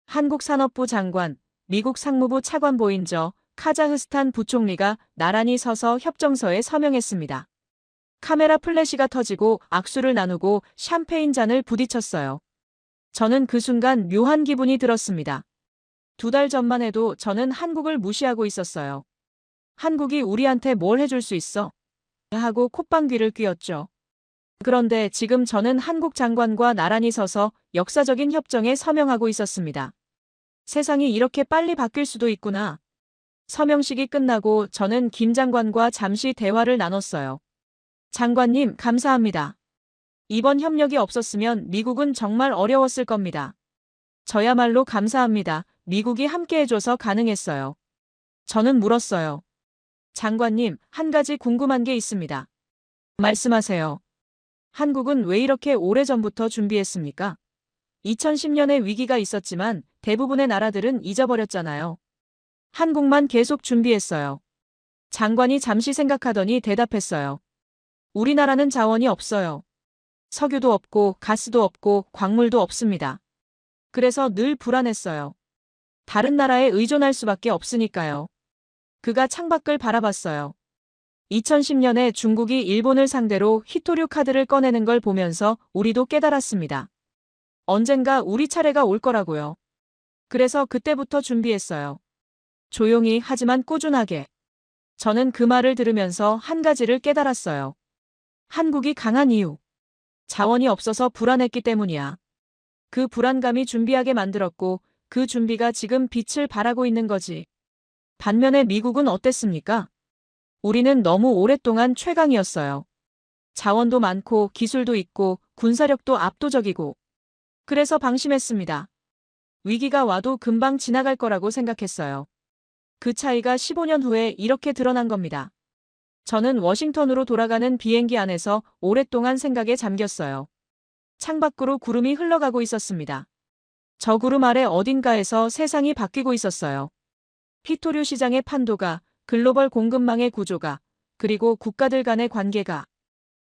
한국 산업부 장관, 미국 상무부 차관 보인저, 카자흐스탄 부총리가 나란히 서서 협정서에 서명했습니다. 카메라 플래시가 터지고 악수를 나누고 샴페인 잔을 부딪혔어요. 저는 그 순간 묘한 기분이 들었습니다. 2달 전만 해도 저는 한국을 무시하고 있었어요. 한국이 우리한테 뭘 해줄 수 있어? 하고 콧방귀를 뀌었죠. 그런데 지금 저는 한국 장관과 나란히 서서 역사적인 협정에 서명하고 있었습니다. 세상이 이렇게 빨리 바뀔 수도 있구나. 서명식이 끝나고 저는 김 장관과 잠시 대화를 나눴어요. 장관님, 감사합니다. 이번 협력이 없었으면 미국은 정말 어려웠을 겁니다. 저야말로 감사합니다. 미국이 함께해줘서 가능했어요. 저는 물었어요. 장관님, 한 가지 궁금한 게 있습니다. 말씀하세요. 한국은 왜 이렇게 오래전부터 준비했습니까? 2010년에 위기가 있었지만 대부분의 나라들은 잊어버렸잖아요. 한국만 계속 준비했어요. 장관이 잠시 생각하더니 대답했어요. 우리나라는 자원이 없어요. 석유도 없고 가스도 없고 광물도 없습니다. 그래서 늘 불안했어요. 다른 나라에 의존할 수밖에 없으니까요. 그가 창밖을 바라봤어요. 2010년에 중국이 일본을 상대로 히토류 카드를 꺼내는 걸 보면서 우리도 깨달았습니다. 언젠가 우리 차례가 올 거라고요. 그래서 그때부터 준비했어요. 조용히 하지만 꾸준하게. 저는 그 말을 들으면서 한 가지를 깨달았어요. 한국이 강한 이유. 자원이 없어서 불안했기 때문이야. 그 불안감이 준비하게 만들었고 그 준비가 지금 빛을 발하고 있는 거지. 반면에 미국은 어땠습니까? 우리는 너무 오랫동안 최강이었어요. 자원도 많고 기술도 있고 군사력도 압도적이고. 그래서 방심했습니다. 위기가 와도 금방 지나갈 거라고 생각했어요. 그 차이가 15년 후에 이렇게 드러난 겁니다. 저는 워싱턴으로 돌아가는 비행기 안에서 오랫동안 생각에 잠겼어요. 창밖으로 구름이 흘러가고 있었습니다. 저 구름 아래 어딘가에서 세상이 바뀌고 있었어요. 히토류 시장의 판도가, 글로벌 공급망의 구조가, 그리고 국가들 간의 관계가.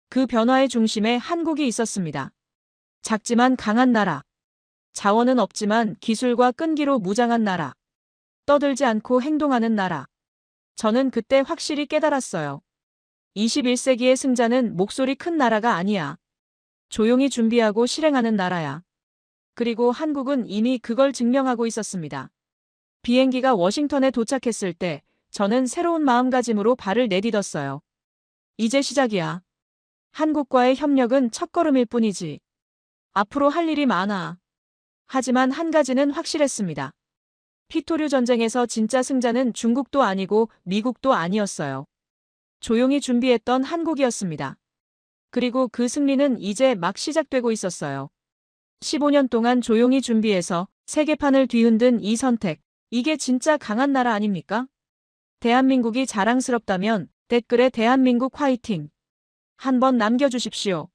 그 변화의 중심에 한국이 있었습니다. 작지만 강한 나라. 자원은 없지만 기술과 끈기로 무장한 나라. 떠들지 않고 행동하는 나라. 저는 그때 확실히 깨달았어요. 21세기의 승자는 목소리 큰 나라가 아니야. 조용히 준비하고 실행하는 나라야. 그리고 한국은 이미 그걸 증명하고 있었습니다. 비행기가 워싱턴에 도착했을 때 저는 새로운 마음가짐으로 발을 내딛었어요. 이제 시작이야. 한국과의 협력은 첫걸음일 뿐이지. 앞으로 할 일이 많아. 하지만 한 가지는 확실했습니다. 히토류 전쟁에서 진짜 승자는 중국도 아니고 미국도 아니었어요. 조용히 준비했던 한국이었습니다. 그리고 그 승리는 이제 막 시작되고 있었어요. 15년 동안 조용히 준비해서 세계판을 뒤흔든 이 선택. 이게 진짜 강한 나라 아닙니까? 대한민국이 자랑스럽다면 댓글에 대한민국 화이팅! 한번 남겨주십시오.